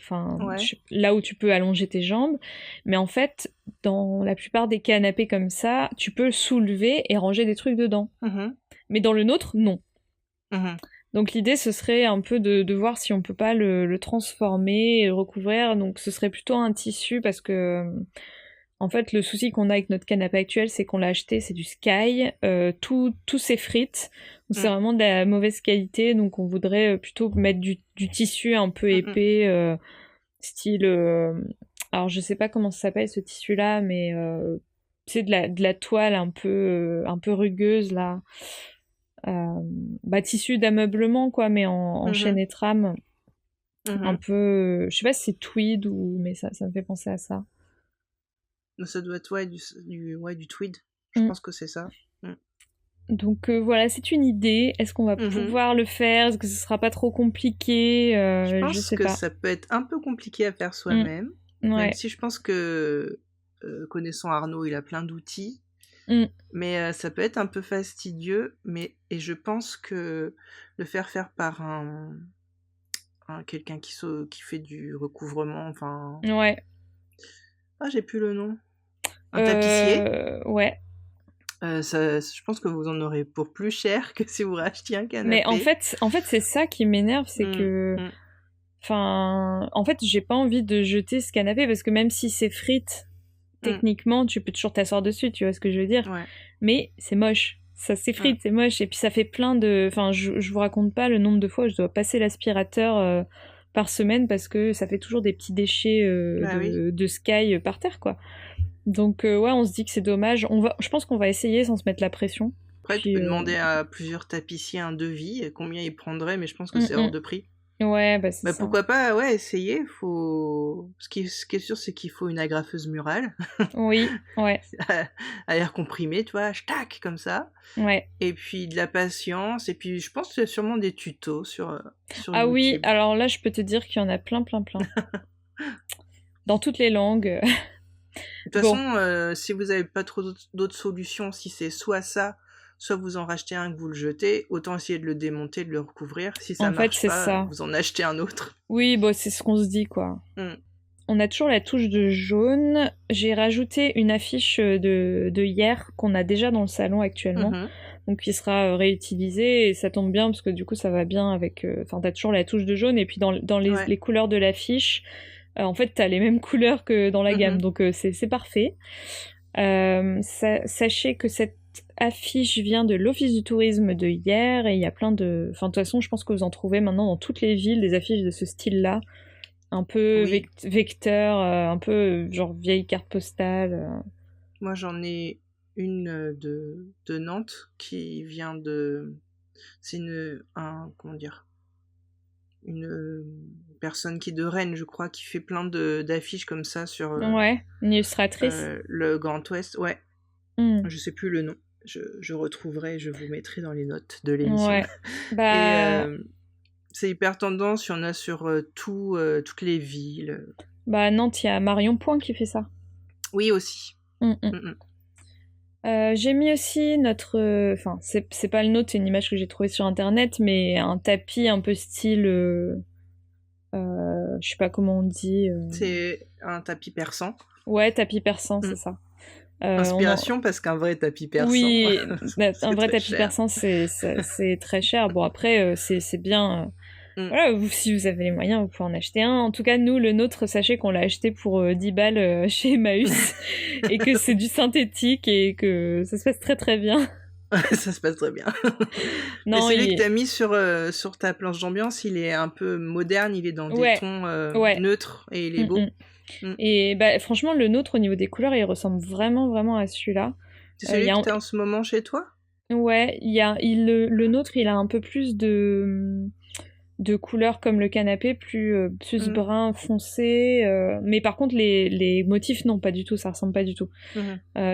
là où tu peux allonger tes jambes, mais en fait dans la plupart des canapés comme ça tu peux soulever et ranger des trucs dedans, mais dans le nôtre non. Donc l'idée ce serait un peu de voir si on peut pas le transformer et le recouvrir. Donc ce serait plutôt un tissu parce que en fait le souci qu'on a avec notre canapé actuel c'est qu'on l'a acheté, c'est du Sky, tout s'effrite, donc c'est vraiment de la mauvaise qualité, donc on voudrait plutôt mettre du tissu un peu épais, style alors je sais pas comment ça s'appelle ce tissu là, mais c'est de la toile un peu rugueuse là. Tissu d'ameublement quoi, mais en chaîne et trame, un peu je sais pas si c'est tweed mais ça me fait penser à ça. Ça doit être du tweed, je pense que c'est ça. Donc voilà, c'est une idée. Est-ce qu'on va pouvoir le faire? Est-ce que ce sera pas trop compliqué? Je pense je sais que pas. ça peut être un peu compliqué à faire soi-même. Ouais. Même si je pense que, connaissant Arnaud, il a plein d'outils. Mais ça peut être un peu fastidieux. Et je pense que le faire par quelqu'un qui fait du recouvrement, enfin... Ouais. Ah, j'ai plus le nom. Un tapissier. Ouais. Je pense que vous en aurez pour plus cher que si vous rachetiez un canapé. Mais en fait c'est ça qui m'énerve, c'est que... Enfin, en fait, j'ai pas envie de jeter ce canapé, parce que même si c'est frites, techniquement, tu peux toujours t'asseoir dessus, tu vois ce que je veux dire. Ouais. Mais c'est moche. Ça s'effrite, c'est moche. Et puis ça fait plein de... Enfin, je vous raconte pas le nombre de fois où je dois passer l'aspirateur par semaine, parce que ça fait toujours des petits déchets de Sky par terre, quoi. Donc ouais, on se dit que c'est dommage. Je pense qu'on va essayer sans se mettre la pression. Après, tu peux demander à plusieurs tapissiers un devis, combien ils prendraient, mais je pense que c'est hors de prix. Ouais, bah c'est ça. Pourquoi pas, ouais, essayer. Ce qui est sûr, c'est qu'il faut une agrafeuse murale. Oui, ouais. À air comprimé, tu vois, tac, comme ça. Ouais. Et puis de la patience, et puis je pense qu'il y a sûrement des tutos sur Ah YouTube. oui, alors là, je peux te dire qu'il y en a plein. Dans toutes les langues. De toute façon, si vous n'avez pas trop d'autres solutions, si c'est soit ça, soit vous en rachetez un que vous le jetez, autant essayer de le démonter, de le recouvrir. Si ça marche pas, ça. Vous en achetez un autre. Oui, bon, c'est ce qu'on se dit, quoi. On a toujours la touche de jaune. J'ai rajouté une affiche de hier qu'on a déjà dans le salon actuellement, donc qui sera réutilisée, et ça tombe bien parce que du coup ça va bien avec... Enfin, t'as toujours la touche de jaune, et puis dans les couleurs de l'affiche, en fait t'as les mêmes couleurs que dans la gamme, donc c'est parfait. Sachez que cette affiche vient de l'Office du tourisme de hier, et il y a plein de... Enfin, de toute façon, je pense que vous en trouvez maintenant dans toutes les villes, des affiches de ce style-là, un peu vecteur, un peu genre vieille carte postale. Moi, j'en ai une de Nantes qui vient de... C'est comment dire, une personne qui est de Rennes, je crois, qui fait plein d'affiches comme ça sur... ouais, une illustratrice. Le Grand Ouest, ouais. Je sais plus le nom. Je retrouverai, je vous mettrai dans les notes de l'émission. Ouais. Bah... Et c'est hyper tendance, il y en a sur toutes les villes. Bah, Nantes, il y a Marion Point qui fait ça. Oui, aussi. J'ai mis aussi notre... Enfin, c'est pas le nôtre, c'est une image que j'ai trouvée sur internet, mais un tapis un peu style... je sais pas comment on dit. C'est un tapis persan. Ouais, tapis persan, c'est ça. Inspiration, parce qu'un vrai tapis persan... Oui, un vrai tapis persan, c'est très cher. Bon, après, c'est bien... Voilà, si vous avez les moyens, vous pouvez en acheter un. En tout cas, nous, le nôtre, sachez qu'on l'a acheté pour 10 balles chez Emmaüs, et que c'est du synthétique, et que ça se passe très très bien. Ça se passe très bien. Non, mais celui que t'as mis sur ta planche d'ambiance, il est un peu moderne, il est dans des tons neutres, et il est beau. Et bah, franchement, le nôtre, au niveau des couleurs, il ressemble vraiment à celui-là. C'est celui que t'as en ce moment chez toi? Ouais, le nôtre, il a un peu plus de couleurs comme le canapé, plus brun foncé, mais par contre les motifs, non, pas du tout, ça ressemble pas du tout.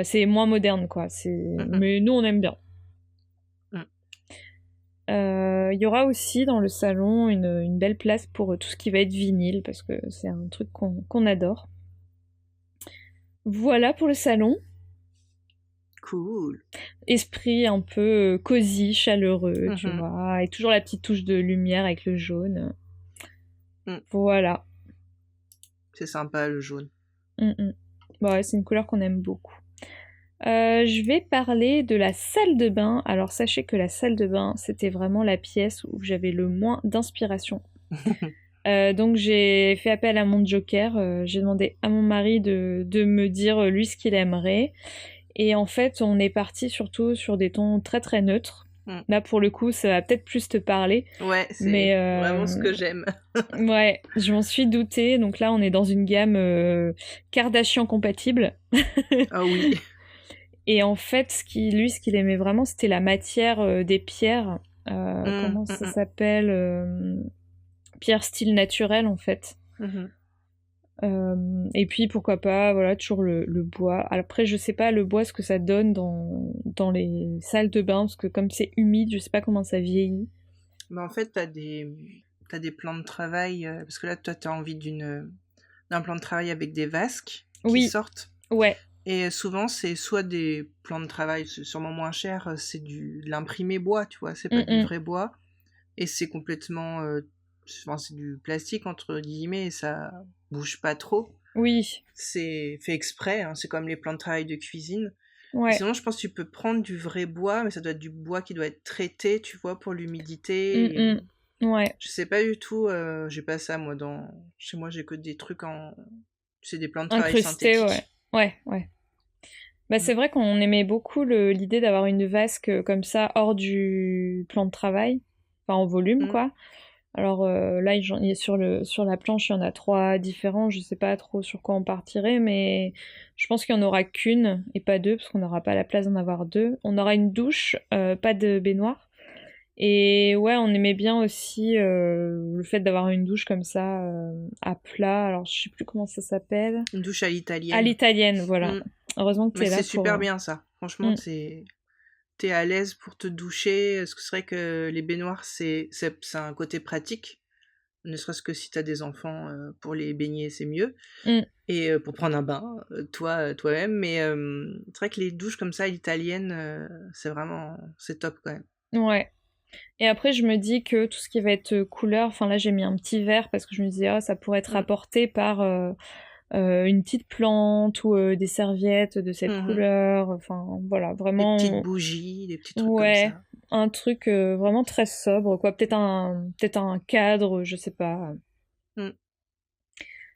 C'est moins moderne, quoi. Mais nous, on aime bien. Il y aura aussi dans le salon une belle place pour tout ce qui va être vinyle, parce que c'est un truc qu'on adore. Voilà pour le salon. Cool. Esprit un peu cosy, chaleureux, tu vois, et toujours la petite touche de lumière avec le jaune. Voilà. C'est sympa, le jaune. Ouais, c'est une couleur qu'on aime beaucoup. Je vais parler de la salle de bain. Alors sachez que la salle de bain, c'était vraiment la pièce où j'avais le moins d'inspiration. Donc j'ai fait appel à mon joker. J'ai demandé à mon mari de me dire lui ce qu'il aimerait. Et en fait, on est parti surtout sur des tons très très neutres. Là, pour le coup, ça va peut-être plus te parler. Ouais, c'est vraiment ce que j'aime. Ouais, je m'en suis doutée. Donc là, on est dans une gamme Kardashian compatible. Ah oui. Et en fait, ce qu'il aimait vraiment, c'était la matière des pierres. Comment ça s'appelle Pierre style naturel, en fait. Et puis pourquoi pas, voilà, toujours le bois. Après, je sais pas le bois ce que ça donne dans les salles de bain, parce que comme c'est humide, je sais pas comment ça vieillit. En fait, t'as des plans de travail, parce que là, toi, t'as envie d'un plan de travail avec des vasques qui sortent. Ouais. Et souvent, c'est soit des plans de travail, c'est sûrement moins cher, c'est de l'imprimé bois, tu vois, c'est pas du vrai bois. Et c'est complètement... c'est du plastique, entre guillemets, et ça bouge pas trop. Oui. C'est fait exprès, hein, c'est comme les plans de travail de cuisine. Ouais. Sinon, je pense que tu peux prendre du vrai bois, mais ça doit être du bois qui doit être traité, tu vois, pour l'humidité. Ouais. Je sais pas du tout, j'ai pas ça, moi, chez moi, j'ai que des trucs c'est des plans de travail incrustés, synthétiques. Ouais. Bah, c'est vrai qu'on aimait beaucoup l'idée d'avoir une vasque comme ça, hors du plan de travail, enfin en volume, quoi. Alors là, sur la planche, il y en a 3 différents. Je sais pas trop sur quoi on partirait, mais je pense qu'il n'y en aura qu'une et pas 2, parce qu'on n'aura pas la place d'en avoir 2. On aura une douche, pas de baignoire. Et ouais, on aimait bien aussi le fait d'avoir une douche comme ça, à plat. Alors, je sais plus comment ça s'appelle. Une douche à l'italienne. À l'italienne, voilà. Heureusement que t'es là c'est super bien, ça. Franchement, t'es à l'aise pour te doucher. Parce que c'est vrai que les baignoires, c'est un côté pratique. Ne serait-ce que si t'as des enfants, pour les baigner, c'est mieux. Et pour prendre un bain, toi-même. Mais c'est vrai que les douches comme ça, à l'italienne, c'est top quand même. Ouais. Et après, je me dis que tout ce qui va être couleur, enfin là, j'ai mis un petit verre parce que je me disais, ça pourrait être apporté par une petite plante ou des serviettes de cette couleur. Enfin, voilà, vraiment. Des petites bougies, des petits trucs comme ça. Un truc vraiment très sobre, quoi. Peut-être un cadre, je sais pas.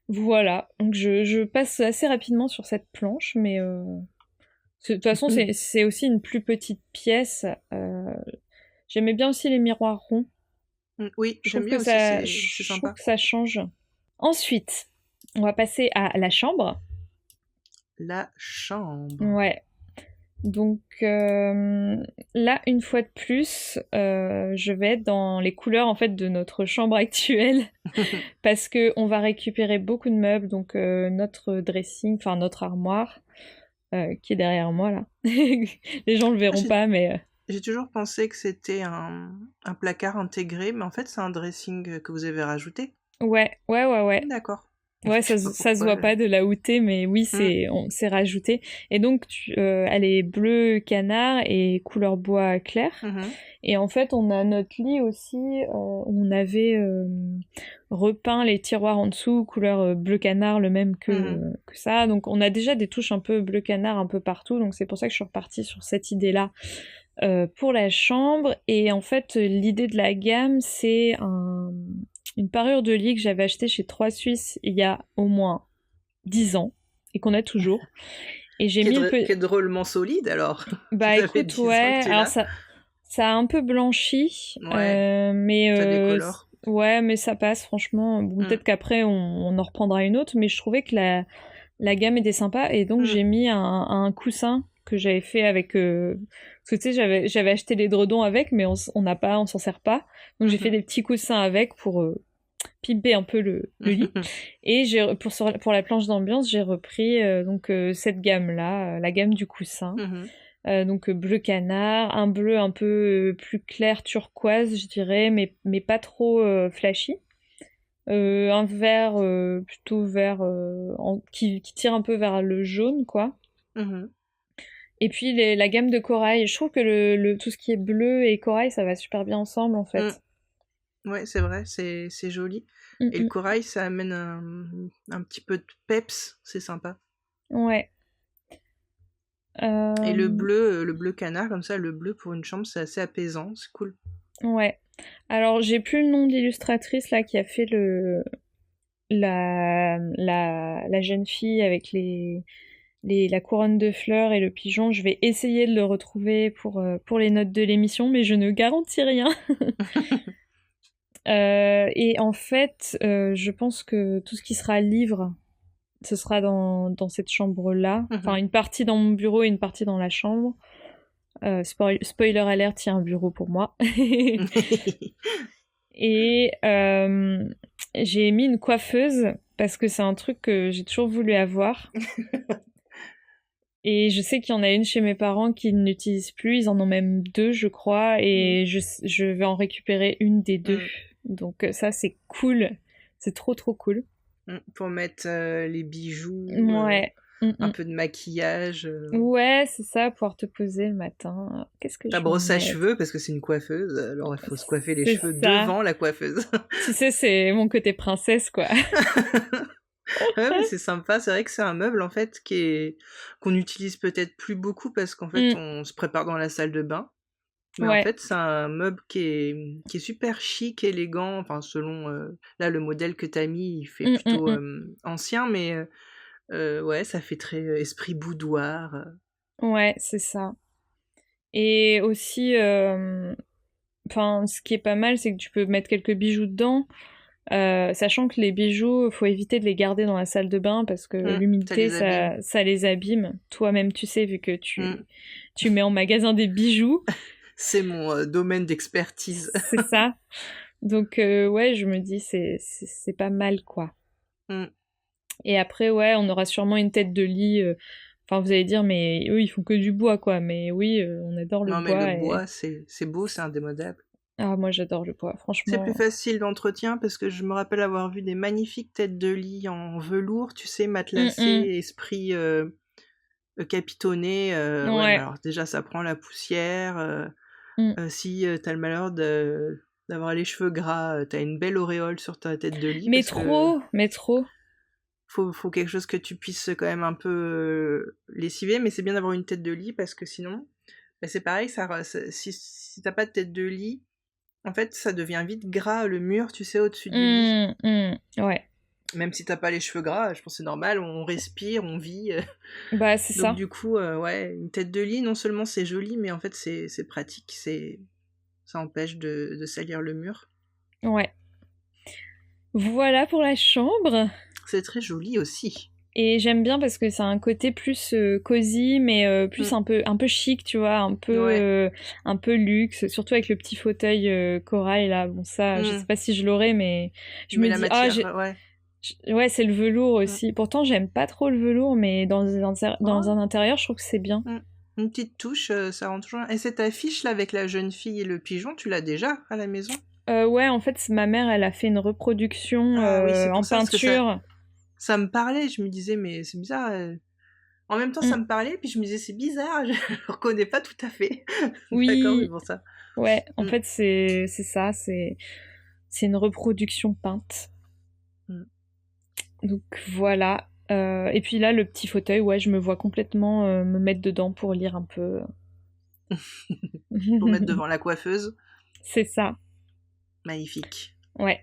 Voilà. Donc, je passe assez rapidement sur cette planche, mais de toute façon, c'est aussi une plus petite pièce. J'aimais bien aussi les miroirs ronds. Oui, j'aime bien aussi, c'est sympa. Je trouve que ça change. Ensuite, on va passer à la chambre. La chambre. Ouais. Donc là, une fois de plus, je vais être dans les couleurs en fait de notre chambre actuelle parce que on va récupérer beaucoup de meubles. Donc notre dressing, enfin notre armoire qui est derrière moi là. Les gens le verront pas, mais j'ai toujours pensé que c'était un placard intégré, mais en fait c'est un dressing que vous avez rajouté. Ouais. D'accord. Ouais, ça se voit pas de là où t'es, mais oui, c'est rajouté. Et donc, elle est bleu canard et couleur bois clair. Et en fait, on a notre lit aussi, on avait repeint les tiroirs en dessous, couleur bleu canard, le même que ça. Donc, on a déjà des touches un peu bleu canard un peu partout. Donc, c'est pour ça que je suis repartie sur cette idée-là pour la chambre. Et en fait, l'idée de la gamme, c'est une parure de lit que j'avais achetée chez 3 Suisses il y a au moins 10 ans et qu'on a toujours. Et j'ai mis qui est drôlement solide alors. Bah écoute, ouais, alors ça a un peu blanchi, mais ça décolore. Ouais, mais ça passe franchement. Bon, peut-être qu'après on en reprendra une autre, mais je trouvais que la gamme était sympa et donc j'ai mis un coussin que j'avais fait avec parce que tu sais j'avais acheté l'édredon avec, mais on s'en sert pas, donc j'ai fait des petits coussins avec pour pimper un peu le lit. Et pour la planche d'ambiance, j'ai repris donc cette gamme là, la gamme du coussin. Donc bleu canard, un bleu un peu plus clair turquoise, je dirais, mais pas trop flashy. Un vert plutôt vert qui tire un peu vers le jaune, quoi. Et puis la gamme de corail, je trouve que tout ce qui est bleu et corail, ça va super bien ensemble, en fait. Ouais, c'est vrai, c'est joli. Et le corail, ça amène un petit peu de peps, c'est sympa. Ouais. Et le bleu canard, comme ça, le bleu pour une chambre, c'est assez apaisant, c'est cool. Ouais. Alors, j'ai plus le nom de l'illustratrice, là, qui a fait la jeune fille avec la couronne de fleurs et le pigeon. Je vais essayer de le retrouver pour les notes de l'émission, mais je ne garantis rien. Et en fait, je pense que tout ce qui sera livre, ce sera dans cette chambre-là. Enfin, une partie dans mon bureau et une partie dans la chambre. Spoiler alert, il y a un bureau pour moi. Et j'ai mis une coiffeuse parce que c'est un truc que j'ai toujours voulu avoir. Et je sais qu'il y en a une chez mes parents qui n'utilisent plus. Ils en ont même 2, je crois. Et je vais en récupérer une des 2. Donc ça, c'est cool. C'est trop, trop cool. Pour mettre les bijoux, ouais. Un peu de maquillage. Ouais, c'est ça, pouvoir te poser le matin. Qu'est-ce que ta brosse à cheveux, parce que c'est une coiffeuse. Alors, il faut se coiffer les cheveux devant la coiffeuse. Tu sais, c'est mon côté princesse, quoi. Ouais, mais c'est sympa. C'est vrai que c'est un meuble, en fait, qu'on utilise peut-être plus beaucoup parce qu'en fait, on se prépare dans la salle de bain. Mais en fait, c'est un meuble qui est super chic, élégant. Enfin, selon... là, le modèle que t'as mis, il fait plutôt ancien, mais ouais, ça fait très esprit boudoir. Ouais, c'est ça. Et aussi, ce qui est pas mal, c'est que tu peux mettre quelques bijoux dedans. Sachant que les bijoux, faut éviter de les garder dans la salle de bain parce que l'humidité, ça les abîme. Toi-même, tu sais, vu que tu mets en magasin des bijoux. C'est mon domaine d'expertise. C'est ça. Donc, ouais, je me dis, c'est pas mal, quoi. Et après, ouais, on aura sûrement une tête de lit. Enfin, vous allez dire, mais eux, ils font que du bois, quoi. Mais oui, on adore le bois. Non, mais le bois, c'est beau, c'est indémodable. Ah, moi j'adore le bois, franchement. C'est plus facile d'entretien parce que je me rappelle avoir vu des magnifiques têtes de lit en velours, tu sais, matelassées, esprit capitonné. Ouais, alors déjà, ça prend la poussière. Si t'as le malheur d'avoir les cheveux gras, t'as une belle auréole sur ta tête de lit. Mais trop. Faut quelque chose que tu puisses quand même un peu lessiver, mais c'est bien d'avoir une tête de lit parce que sinon, bah, c'est pareil, si t'as pas de tête de lit, en fait, ça devient vite gras, le mur, tu sais, au-dessus du lit. Ouais. Même si t'as pas les cheveux gras, je pense que c'est normal, on respire, on vit. Bah, c'est ça. Donc du coup, ouais, une tête de lit, non seulement c'est joli, mais en fait, c'est pratique, ça empêche de salir le mur. Ouais. Voilà pour la chambre. C'est très joli aussi. Et j'aime bien parce que ça a un côté plus cosy, mais plus un peu chic, tu vois, un peu luxe, surtout avec le petit fauteuil corail là. Bon, ça, je sais pas si je l'aurais, mais je me dis, matière, ouais, c'est le velours aussi. Pourtant, j'aime pas trop le velours, mais dans un intérieur, je trouve que c'est bien. Une petite touche, ça rend toujours. Et cette affiche là avec la jeune fille et le pigeon, tu l'as déjà à la maison? Ouais, en fait, ma mère, elle a fait une reproduction en peinture. Ça me parlait, je me disais, mais c'est bizarre. En même temps, ça me parlait, puis je me disais, c'est bizarre, je le reconnais pas tout à fait. Oui. D'accord, c'est pour ça. Ouais, en fait, c'est ça, c'est une reproduction peinte. Donc voilà. Et puis là, le petit fauteuil, ouais, je me vois complètement me mettre dedans pour lire un peu. Pour mettre devant la coiffeuse. C'est ça. Magnifique. Ouais.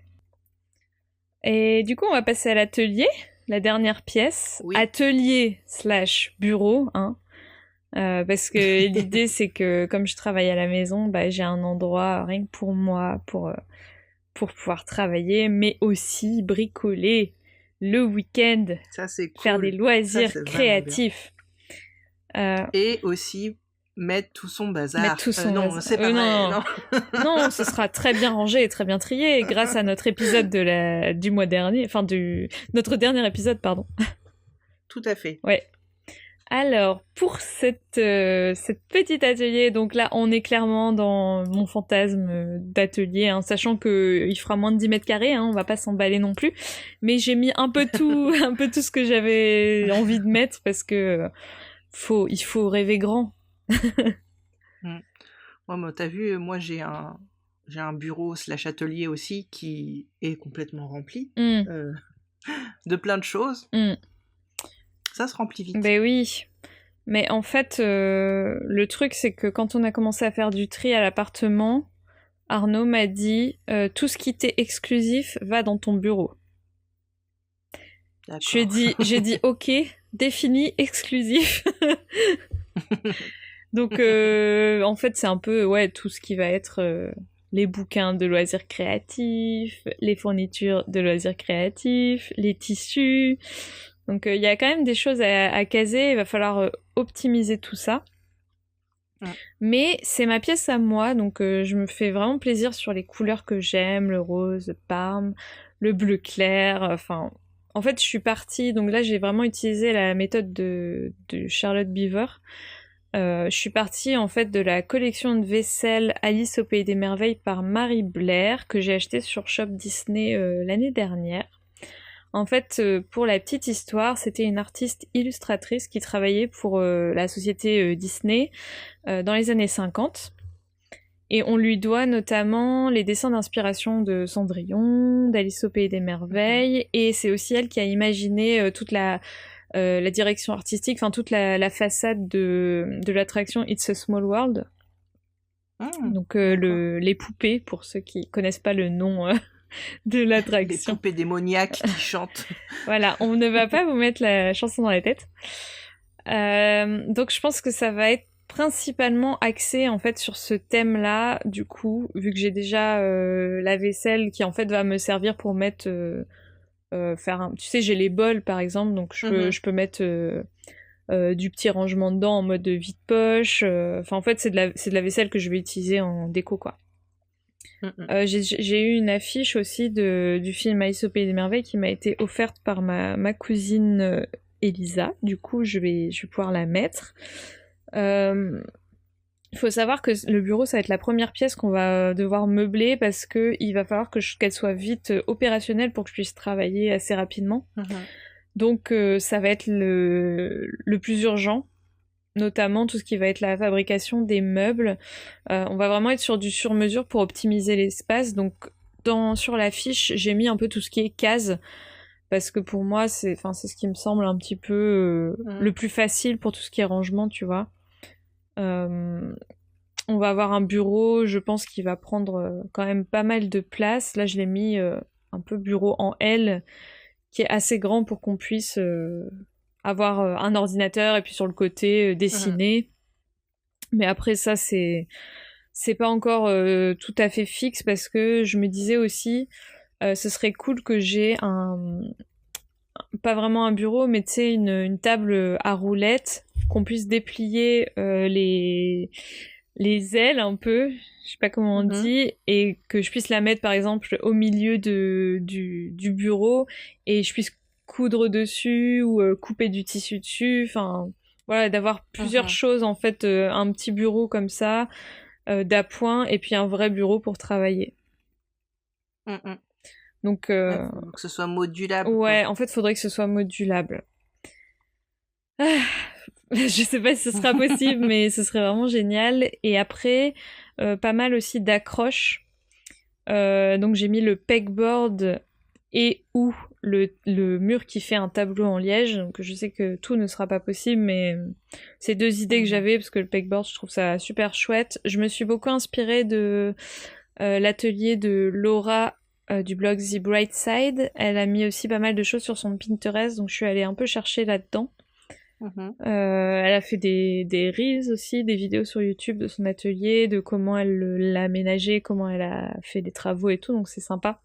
Et du coup, on va passer à l'atelier, la dernière pièce. Oui. Atelier / bureau, hein. Parce que l'idée, c'est que comme je travaille à la maison, bah, j'ai un endroit rien que pour moi, pour pouvoir travailler, mais aussi bricoler le week-end. Ça, c'est cool. Faire des loisirs créatifs. Et aussi mettre tout son bazar. Mettre tout son non, c'est pas vrai. Non, ce sera très bien rangé et très bien trié grâce à notre épisode du mois dernier, enfin notre dernier épisode, pardon. Tout à fait. Ouais. Alors, pour cette petite atelier, donc là, on est clairement dans mon fantasme d'atelier, hein, sachant qu'il fera moins de 10 mètres carrés, hein, on va pas s'emballer non plus, mais j'ai mis un peu tout ce que j'avais envie de mettre parce que il faut rêver grand. Ouais, t'as vu, moi j'ai un bureau / atelier aussi qui est complètement rempli de plein de choses. Ça se remplit vite. Ben oui, mais en fait, le truc c'est que quand on a commencé à faire du tri à l'appartement, Arnaud m'a dit tout ce qui était exclusif va dans ton bureau. D'accord. J'ai dit ok, défini exclusif. Donc en fait c'est un peu tout ce qui va être les bouquins de loisirs créatifs, les fournitures de loisirs créatifs, les tissus. Donc il y a quand même des choses à caser, il va falloir optimiser tout ça. Mais c'est ma pièce à moi, donc je me fais vraiment plaisir sur les couleurs que j'aime, le rose, le parme, le bleu clair, enfin... En fait, je suis partie... Donc là, j'ai vraiment utilisé la méthode de Charlotte Beaver. Je suis partie, en fait, de la collection de vaisselle Alice au Pays des Merveilles par Marie Blair, que j'ai acheté sur Shop Disney l'année dernière. En fait, pour la petite histoire, c'était une artiste illustratrice qui travaillait pour la société Disney dans les années 50. Et on lui doit notamment les dessins d'inspiration de Cendrillon, d'Alice au Pays des Merveilles, et c'est aussi elle qui a imaginé toute la direction artistique, enfin toute la façade de l'attraction It's a Small World. Donc les poupées, pour ceux qui connaissent pas le nom de l'attraction. Les poupées démoniaques qui chantent. Voilà, on ne va pas vous mettre la chanson dans la tête. Donc je pense que ça va être principalement axé en fait sur ce thème-là, du coup, vu que j'ai déjà la vaisselle qui en fait va me servir pour mettre faire un... Tu sais, j'ai les bols par exemple, donc je peux mettre du petit rangement dedans en mode vide-poche. Enfin en fait c'est de la vaisselle que je vais utiliser en déco, quoi. J'ai eu une affiche aussi du film Alice au Pays des Merveilles qui m'a été offerte par ma cousine Elisa. Du coup, je vais pouvoir la mettre. Il faut savoir que le bureau, ça va être la première pièce qu'on va devoir meubler parce que il va falloir qu'elle soit vite opérationnelle pour que je puisse travailler assez rapidement. Donc, ça va être le plus urgent, notamment tout ce qui va être la fabrication des meubles. On va vraiment être sur du sur-mesure pour optimiser l'espace. Donc, sur la fiche, j'ai mis un peu tout ce qui est cases, parce que pour moi, c'est ce qui me semble un petit peu le plus facile pour tout ce qui est rangement, tu vois. On va avoir un bureau, je pense, qui va prendre quand même pas mal de place. Là, je l'ai mis un peu bureau en L, qui est assez grand pour qu'on puisse avoir un ordinateur et puis sur le côté dessiner. Mais après ça, c'est pas encore tout à fait fixe, parce que je me disais aussi ce serait cool que j'ai pas vraiment un bureau, mais tu sais, une table à roulettes, qu'on puisse déplier les ailes un peu, je sais pas comment on dit, et que je puisse la mettre par exemple au milieu du bureau et je puisse coudre dessus ou couper du tissu dessus, enfin voilà, d'avoir plusieurs choses en fait, un petit bureau comme ça d'appoint et puis un vrai bureau pour travailler. Donc faut que ce soit modulable. Ouais, quoi. en fait, faudrait que ce soit modulable. Je sais pas si ce sera possible, mais ce serait vraiment génial. Et après, pas mal aussi d'accroches. Donc j'ai mis le pegboard et ou le mur qui fait un tableau en liège. Donc je sais que tout ne sera pas possible, mais c'est deux idées que j'avais, parce que le pegboard, je trouve ça super chouette. Je me suis beaucoup inspirée de l'atelier de Laura du blog The Bright Side. Elle a mis aussi pas mal de choses sur son Pinterest, donc je suis allée un peu chercher là-dedans. Elle a fait des reels aussi, des vidéos sur YouTube de son atelier, de comment elle l'a aménagé, comment elle a fait des travaux et tout, donc c'est sympa.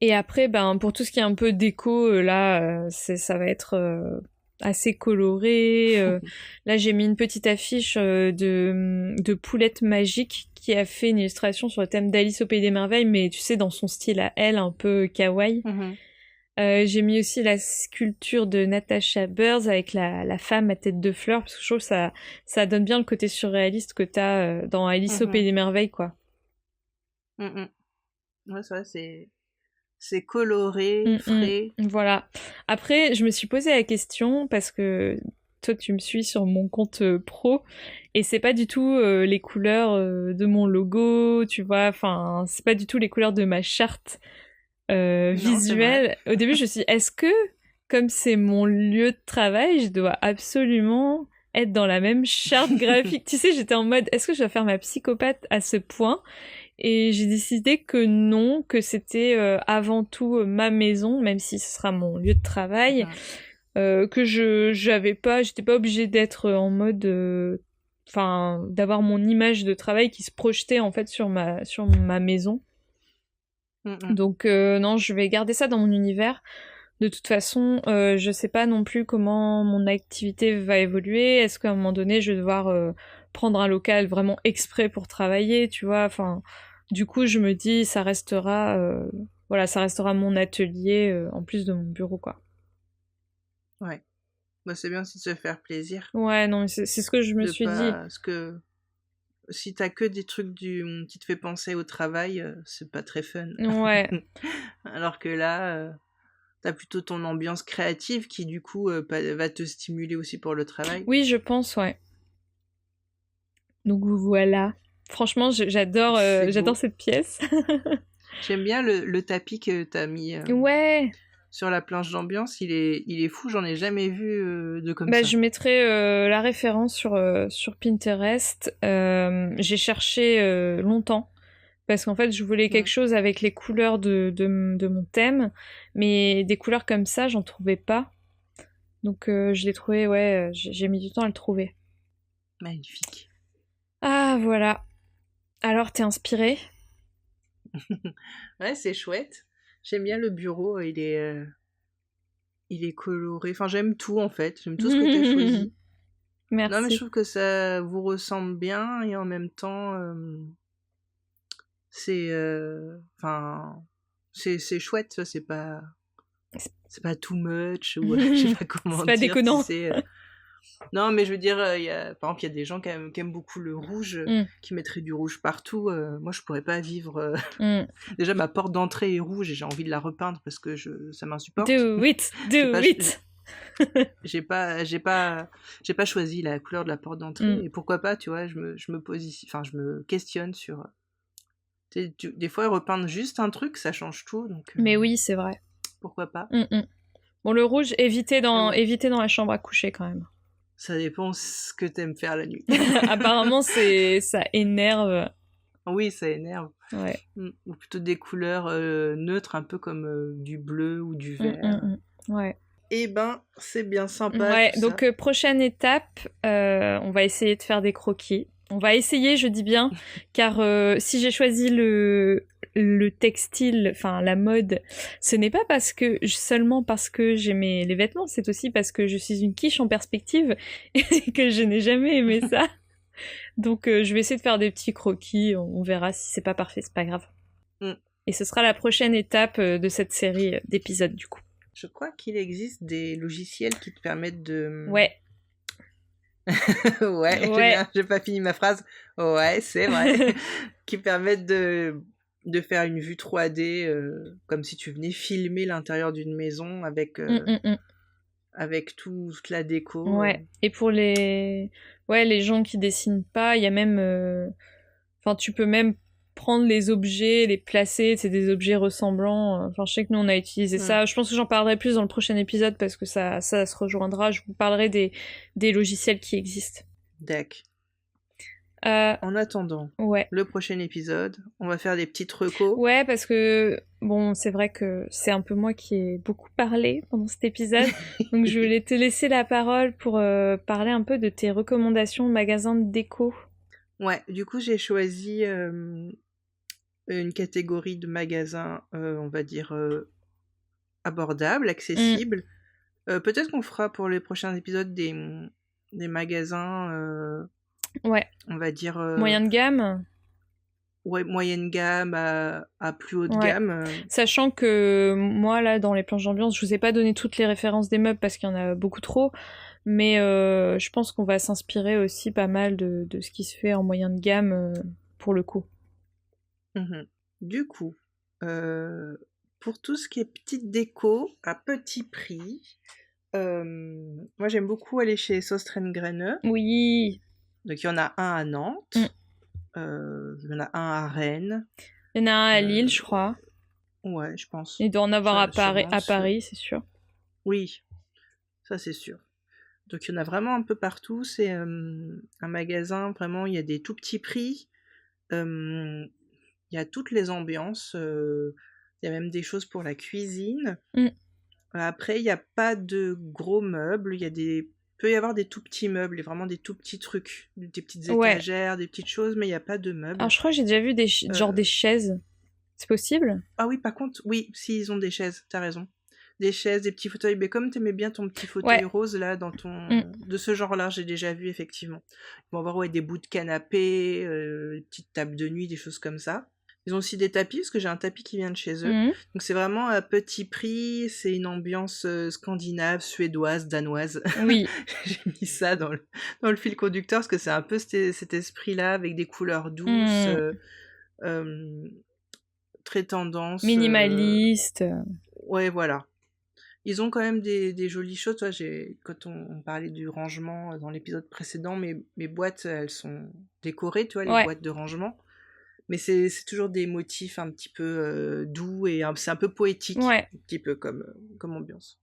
Et après, pour tout ce qui est un peu déco, là, ça va être assez coloré. Là, j'ai mis une petite affiche de Poulette Magique qui a fait une illustration sur le thème d'Alice au Pays des Merveilles, mais tu sais, dans son style à elle, un peu kawaii. J'ai mis aussi la sculpture de Natasha Burrs avec la femme à tête de fleur, parce que je trouve que ça donne bien le côté surréaliste que t'as dans Alice au Pays des Merveilles, quoi. Ouais, c'est vrai, c'est coloré, frais. Voilà. Après, je me suis posé la question, parce que toi, tu me suis sur mon compte pro, et c'est pas du tout les couleurs de mon logo, tu vois, enfin, c'est pas du tout les couleurs de ma charte visuelle. Au début, je me suis dit, est-ce que, comme c'est mon lieu de travail, je dois absolument être dans la même charte graphique? Tu sais, j'étais en mode, est-ce que je dois faire ma psychopathe à ce point? Et j'ai décidé que non, que c'était avant tout ma maison, même si ce sera mon lieu de travail, que j'étais pas obligée d'être en mode, d'avoir mon image de travail qui se projetait en fait sur ma maison. Donc non, je vais garder ça dans mon univers. De toute façon, je sais pas non plus comment mon activité va évoluer. Est-ce qu'à un moment donné, je vais devoir prendre un local vraiment exprès pour travailler, tu vois, enfin, du coup, je me dis, ça restera voilà, ça restera mon atelier en plus de mon bureau, quoi. Ouais. Bah, c'est bien aussi de se faire plaisir. Ouais, non, mais c'est ce que je me suis dit. Parce que si t'as que des trucs qui te fait penser au travail, c'est pas très fun. Ouais. Alors que là, t'as plutôt ton ambiance créative qui, du coup, va te stimuler aussi pour le travail. Oui, je pense, ouais. Donc voilà. Franchement, j'adore cette pièce. J'aime bien le tapis que t'as mis ouais. sur la planche d'ambiance. Il est fou, j'en ai jamais vu de comme ça. Je mettrai la référence sur Pinterest. J'ai cherché longtemps. Parce qu'en fait, je voulais quelque chose avec les couleurs de mon thème. Mais des couleurs comme ça, j'en trouvais pas. Donc je l'ai trouvé, ouais, j'ai mis du temps à le trouver. Magnifique. Ah, voilà. Alors, t'es inspirée ? Ouais, c'est chouette. J'aime bien le bureau, il est coloré. Enfin, j'aime tout, en fait. J'aime tout ce que t'as choisi. Merci. Non, mais je trouve que ça vous ressemble bien et en même temps, c'est chouette, ça, c'est pas too much ou je sais pas comment c'est pas dire. déconnant. Non, mais je veux dire, par exemple, il y a des gens qui aiment beaucoup le rouge, qui mettraient du rouge partout. Moi, je pourrais pas vivre. Déjà, ma porte d'entrée est rouge et j'ai envie de la repeindre parce que ça m'insupporte. Do it. J'ai pas choisi la couleur de la porte d'entrée et pourquoi pas, tu vois, je me questionne sur. Des fois, repeindre juste un truc, ça change tout. Donc, mais oui, c'est vrai. Pourquoi pas. Bon, le rouge, évitez dans la chambre à coucher quand même. Ça dépend ce que t'aimes faire la nuit. Apparemment, ça énerve. Oui, ça énerve. Ouais. Ou plutôt des couleurs neutres, un peu comme du bleu ou du vert. Ouais. Eh ben, c'est bien sympa. Ouais, tout donc ça. Prochaine étape, on va essayer de faire des croquis. On va essayer, je dis bien, car si j'ai choisi le textile, enfin la mode, ce n'est pas seulement parce que j'aimais les vêtements, c'est aussi parce que je suis une quiche en perspective et que je n'ai jamais aimé ça. Donc je vais essayer de faire des petits croquis, on verra si c'est pas parfait, c'est pas grave. Et ce sera la prochaine étape de cette série d'épisodes du coup. Je crois qu'il existe des logiciels qui te permettent de... Ouais. ouais. J'ai pas fini ma phrase. Ouais, c'est vrai. Qui permettent de faire une vue 3D comme si tu venais filmer l'intérieur d'une maison avec toute la déco. Ouais. Et pour les gens qui dessinent pas, il y a même tu peux même prendre les objets, les placer, c'est des objets ressemblants. Enfin, je sais que nous on a utilisé ça. Je pense que j'en parlerai plus dans le prochain épisode parce que ça se rejoindra. Je vous parlerai des logiciels qui existent. D'accord. En attendant le prochain épisode, on va faire des petites recos. Ouais, parce que bon, c'est vrai que c'est un peu moi qui ai beaucoup parlé pendant cet épisode. Donc je voulais te laisser la parole pour parler un peu de tes recommandations magasins de déco. Ouais, du coup j'ai choisi une catégorie de magasins, on va dire, abordables, accessibles. Peut-être qu'on fera pour les prochains épisodes des magasins... on va dire... moyen de gamme. Ouais, moyenne gamme à plus haute gamme. Sachant que moi, là, dans les planches d'ambiance, je vous ai pas donné toutes les références des meubles parce qu'il y en a beaucoup trop. Mais je pense qu'on va s'inspirer aussi pas mal de ce qui se fait en moyen de gamme pour le coup. Du coup, pour tout ce qui est petite déco à petit prix, moi j'aime beaucoup aller chez Søstrene. Oui. Donc il y en a un à Nantes, il y en a un à Rennes. Il y en a un à Lille, je crois. Ouais, je pense. Il doit en avoir à Paris, c'est sûr. Oui, ça c'est sûr. Donc il y en a vraiment un peu partout. C'est un magasin, vraiment, il y a des tout petits prix. Il y a toutes les ambiances. Il y a même des choses pour la cuisine. Après, il n'y a pas de gros meubles. Peut y avoir des tout petits meubles, et vraiment des tout petits trucs, des petites étagères, des petites choses, mais il n'y a pas de meubles. Alors je crois que j'ai déjà vu des chaises. C'est possible ? Ah oui, par contre, oui, si ils ont des chaises, t'as raison. Des chaises, des petits fauteuils, mais comme t'aimais bien ton petit fauteuil rose là, de ce genre-là, j'ai déjà vu effectivement. Ils vont avoir des bouts de canapé, des petites tables de nuit, des choses comme ça. Ils ont aussi des tapis, parce que j'ai un tapis qui vient de chez eux. Donc c'est vraiment à petit prix, c'est une ambiance scandinave, suédoise, danoise. Oui. J'ai mis ça dans le fil conducteur, parce que c'est un peu cet esprit-là, avec des couleurs douces, très tendance. Minimaliste. Ouais, voilà. Ils ont quand même des jolies choses. Toi, quand on parlait du rangement dans l'épisode précédent, mes boîtes, elles sont décorées, tu vois, les boîtes de rangement. Mais c'est toujours des motifs un petit peu doux et c'est un peu poétique, un petit peu comme ambiance.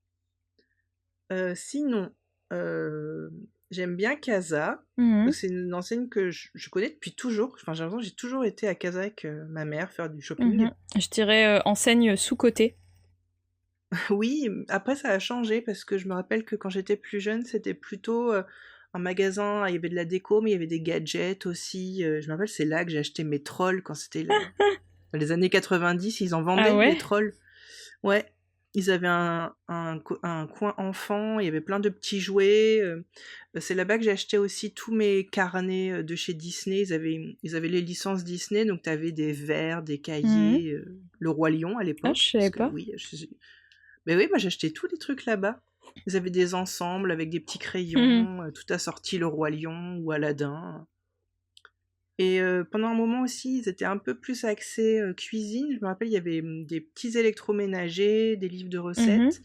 Sinon, j'aime bien Casa. C'est une enseigne que je connais depuis toujours. Enfin, j'ai l'impression que j'ai toujours été à Casa avec ma mère faire du shopping. Je dirais enseigne sous-cotée. Oui, après ça a changé parce que je me rappelle que quand j'étais plus jeune, c'était plutôt un magasin, il y avait de la déco, mais il y avait des gadgets aussi. Je me rappelle, c'est là que j'ai acheté mes trolls quand c'était dans les années 90, ils en vendaient les trolls. Ouais, ils avaient un coin enfant, il y avait plein de petits jouets. C'est là-bas que j'ai acheté aussi tous mes carnets de chez Disney. Ils avaient les licences Disney, donc tu avais des verres, des cahiers, le Roi Lion à l'époque. Ah, je savais pas. Oui, mais oui, moi j'ai acheté tous les trucs là-bas. Ils avaient des ensembles avec des petits crayons, tout assorti le Roi Lion ou Aladdin. Et pendant un moment aussi, ils étaient un peu plus axés cuisine. Je me rappelle, il y avait des petits électroménagers, des livres de recettes.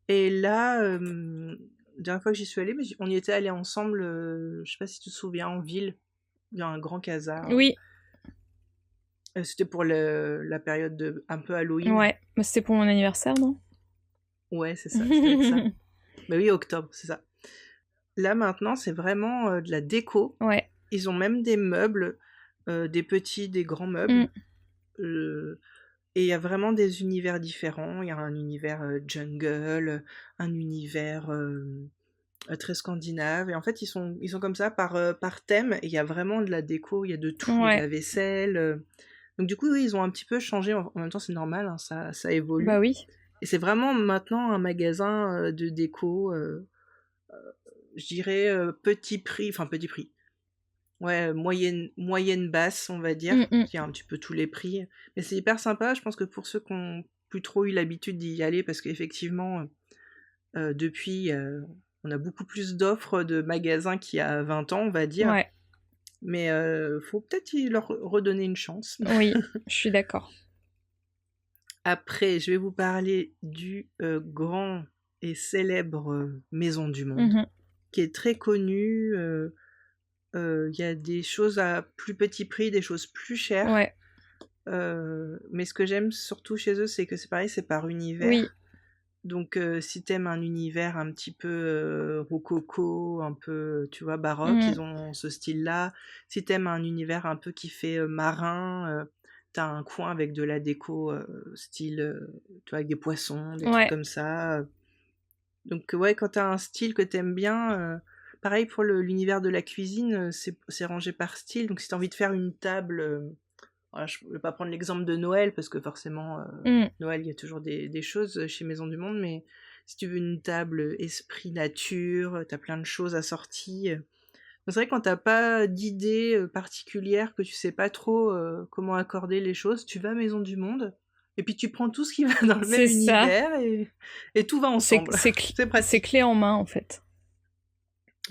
Et là, la dernière fois que j'y suis allée, on y était allés ensemble, je sais pas si tu te souviens, en ville. Il y a un grand casar. Oui. C'était pour la période un peu Halloween. Ouais, c'était pour mon anniversaire, non ? Ouais, c'est ça, c'était ça. Mais oui, octobre, c'est ça. Là, maintenant, c'est vraiment de la déco. Ouais. Ils ont même des meubles, des petits, des grands meubles. Et il y a vraiment des univers différents. Il y a un univers jungle, un univers très scandinave. Et en fait, ils sont comme ça par thème. Et il y a vraiment de la déco, il y a de tout, de la vaisselle. Donc du coup, oui, ils ont un petit peu changé. En même temps, c'est normal, hein, ça évolue. Bah oui. Et c'est vraiment maintenant un magasin de déco, je dirais petit prix. Ouais, moyenne basse, on va dire, qui a un petit peu tous les prix. Mais c'est hyper sympa, je pense que pour ceux qui n'ont plus trop eu l'habitude d'y aller, parce qu'effectivement, depuis, on a beaucoup plus d'offres de magasins qu'il y a 20 ans, on va dire. Ouais. Mais faut peut-être leur redonner une chance. Oui, je suis d'accord. Après, je vais vous parler du grand et célèbre Maison du Monde, qui est très connu. Il y a des choses à plus petit prix, des choses plus chères. Ouais. Mais ce que j'aime surtout chez eux, c'est que c'est pareil, c'est par univers. Oui. Donc si t'aimes un univers un petit peu rococo, un peu, tu vois, baroque, ils ont ce style-là. Si t'aimes un univers un peu qui fait marin, t'as un coin avec de la déco style, tu vois, avec des poissons, des trucs comme ça. Donc ouais, quand t'as un style que t'aimes bien, pareil pour l'univers de la cuisine, c'est rangé par style. Donc si t'as envie de faire une table, voilà, je ne vais pas prendre l'exemple de Noël, parce que forcément, Noël, il y a toujours des choses chez Maison du Monde, mais si tu veux une table esprit nature, t'as plein de choses assorties. C'est vrai que quand t'as pas d'idée particulière, que tu sais pas trop comment accorder les choses, tu vas à Maison du Monde, et puis tu prends tout ce qui va dans le même univers, et tout va ensemble. C'est clé en main, en fait.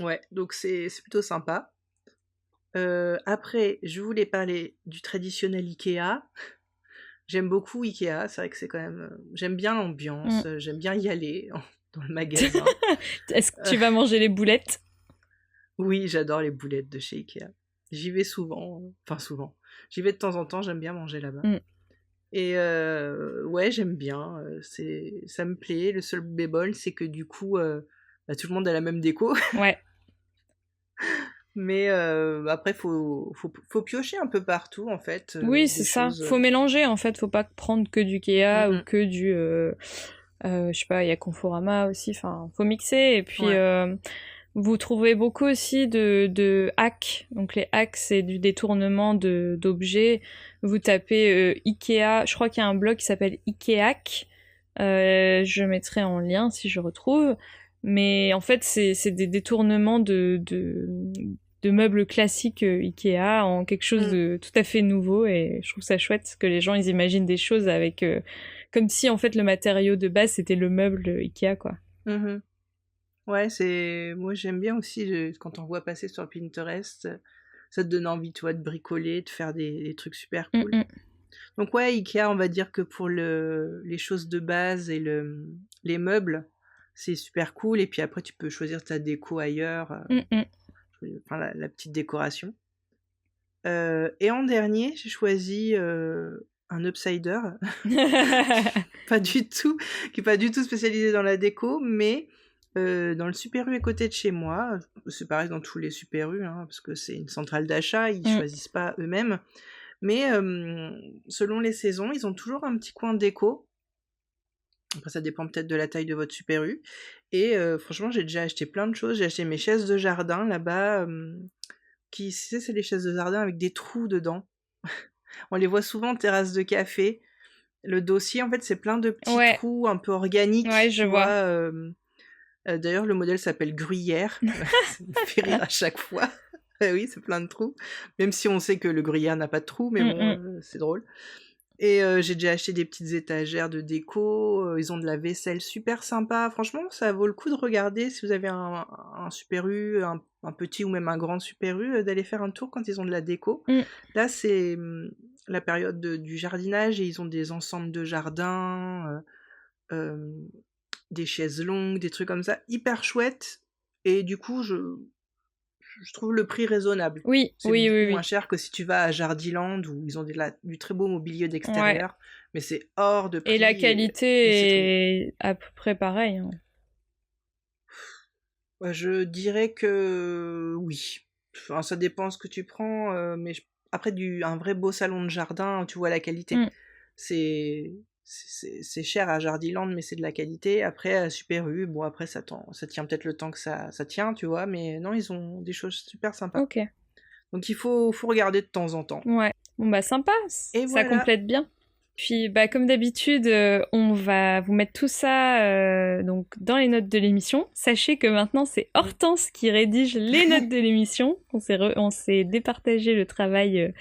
Ouais, donc c'est plutôt sympa. Après, je voulais parler du traditionnel Ikea. J'aime beaucoup Ikea, c'est vrai que c'est quand même... J'aime bien l'ambiance, j'aime bien y aller dans le magasin. Est-ce que tu vas manger les boulettes ? Oui, j'adore les boulettes de chez Ikea. J'y vais souvent, enfin souvent. J'y vais de temps en temps, j'aime bien manger là-bas. Et ouais, j'aime bien, ça me plaît. Le seul bémol, c'est que du coup, tout le monde a la même déco. Ouais. Mais après, faut piocher un peu partout, en fait. Oui, c'est ça. Faut mélanger, en fait. Faut pas prendre que du Ikea ou que du... je sais pas, il y a Conforama aussi. Enfin, faut mixer. Et puis, vous trouvez beaucoup aussi de hacks. Donc, les hacks, c'est du détournement d'objets. Vous tapez Ikea. Je crois qu'il y a un blog qui s'appelle Ikehack. Je mettrai en lien si je retrouve. Mais en fait, c'est des détournements meubles classiques Ikea en quelque chose de tout à fait nouveau, et je trouve ça chouette que les gens ils imaginent des choses avec comme si en fait le matériau de base c'était le meuble Ikea, quoi. Ouais, moi j'aime bien aussi quand on voit passer sur Pinterest, ça te donne envie, tu vois, de bricoler, de faire des trucs super cool. Donc ouais, Ikea, on va dire que pour les choses de base et les meubles, c'est super cool. Et puis après, tu peux choisir ta déco ailleurs, enfin la petite décoration. Et en dernier, j'ai choisi un upsider, qui est pas du tout spécialisé dans la déco, mais dans le Super U à côté de chez moi. C'est pareil dans tous les Super U, hein, parce que c'est une centrale d'achat, ils choisissent pas eux-mêmes. Mais selon les saisons, ils ont toujours un petit coin déco. Après, ça dépend peut-être de la taille de votre Super U. Et franchement, j'ai déjà acheté plein de choses. J'ai acheté mes chaises de jardin là-bas, c'est les chaises de jardin avec des trous dedans. On les voit souvent en terrasse de café. Le dossier, en fait, c'est plein de petits trous un peu organiques. Ouais, je vois. D'ailleurs, le modèle s'appelle Gruyère. Ça me fait rire à chaque fois. Oui, c'est plein de trous. Même si on sait que le gruyère n'a pas de trous, mais bon, c'est drôle. Et j'ai déjà acheté des petites étagères de déco. Ils ont de la vaisselle super sympa. Franchement, ça vaut le coup de regarder si vous avez un Super U, un petit ou même un grand Super U, d'aller faire un tour quand ils ont de la déco. Là, c'est la période du jardinage et ils ont des ensembles de jardin, des chaises longues, des trucs comme ça, hyper chouettes. Et du coup, je trouve le prix raisonnable. Oui, c'est beaucoup moins cher que si tu vas à Jardiland où ils ont du très beau mobilier d'extérieur, mais c'est hors de prix. Et la qualité est à peu près pareille. Hein. Je dirais que oui. Enfin, ça dépend ce que tu prends, mais après un vrai beau salon de jardin, tu vois la qualité. C'est cher à Jardiland, mais c'est de la qualité. Après, à Super U, bon, après, ça tient peut-être le temps que ça tient, tu vois, mais non, ils ont des choses super sympas. Ok. Donc, il faut regarder de temps en temps. Ouais. Bon, bah, sympa. Et ça complète bien. Puis, bah, comme d'habitude, on va vous mettre tout ça donc dans les notes de l'émission. Sachez que maintenant, c'est Hortense qui rédige les notes de l'émission. On s'est départagé le travail...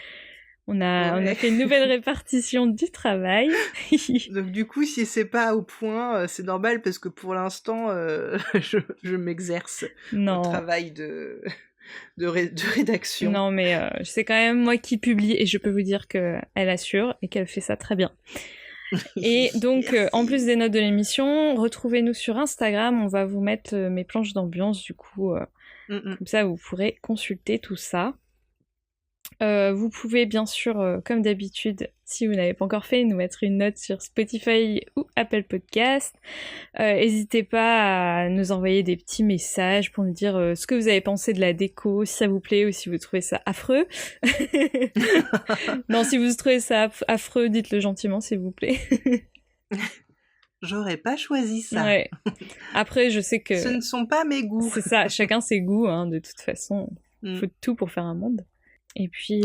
On a fait une nouvelle répartition du travail. Donc du coup, si c'est pas au point, c'est normal parce que pour l'instant, je m'exerce au travail de rédaction. Non, mais c'est quand même moi qui publie et je peux vous dire qu'elle assure et qu'elle fait ça très bien. Et donc, en plus des notes de l'émission, retrouvez-nous sur Instagram. On va vous mettre mes planches d'ambiance, du coup. Comme ça, vous pourrez consulter tout ça. Vous pouvez bien sûr, comme d'habitude, si vous n'avez pas encore fait, nous mettre une note sur Spotify ou Apple Podcast. N'hésitez pas à nous envoyer des petits messages pour nous dire ce que vous avez pensé de la déco, si ça vous plaît ou si vous trouvez ça affreux. Non, si vous trouvez ça affreux, dites-le gentiment, s'il vous plaît. J'aurais pas choisi ça. Ouais. Après, je sais que... Ce ne sont pas mes goûts. C'est ça, chacun ses goûts, hein, de toute façon. Il faut tout pour faire un monde. Et puis,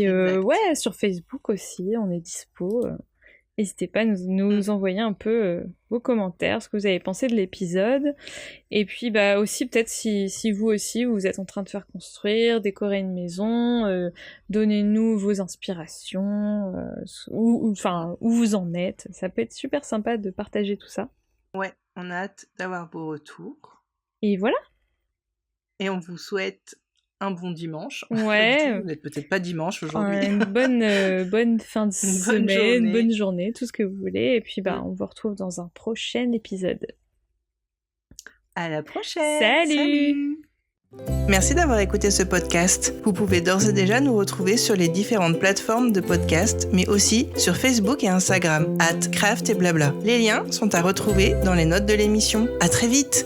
sur Facebook aussi, on est dispo. N'hésitez pas à nous envoyer un peu vos commentaires, ce que vous avez pensé de l'épisode. Et puis, bah aussi, peut-être si vous aussi, vous êtes en train de faire construire, décorer une maison, donnez-nous vos inspirations, où vous en êtes. Ça peut être super sympa de partager tout ça. Ouais, on a hâte d'avoir vos retours. Et voilà. Et on vous souhaite... un bon dimanche. Ouais. Vous n'êtes peut-être pas dimanche aujourd'hui. Une bonne fin de semaine, bonne journée, tout ce que vous voulez. Et puis, on vous retrouve dans un prochain épisode. À la prochaine. Salut. Merci d'avoir écouté ce podcast. Vous pouvez d'ores et déjà nous retrouver sur les différentes plateformes de podcast, mais aussi sur Facebook et Instagram, @craft et blabla. Les liens sont à retrouver dans les notes de l'émission. À très vite.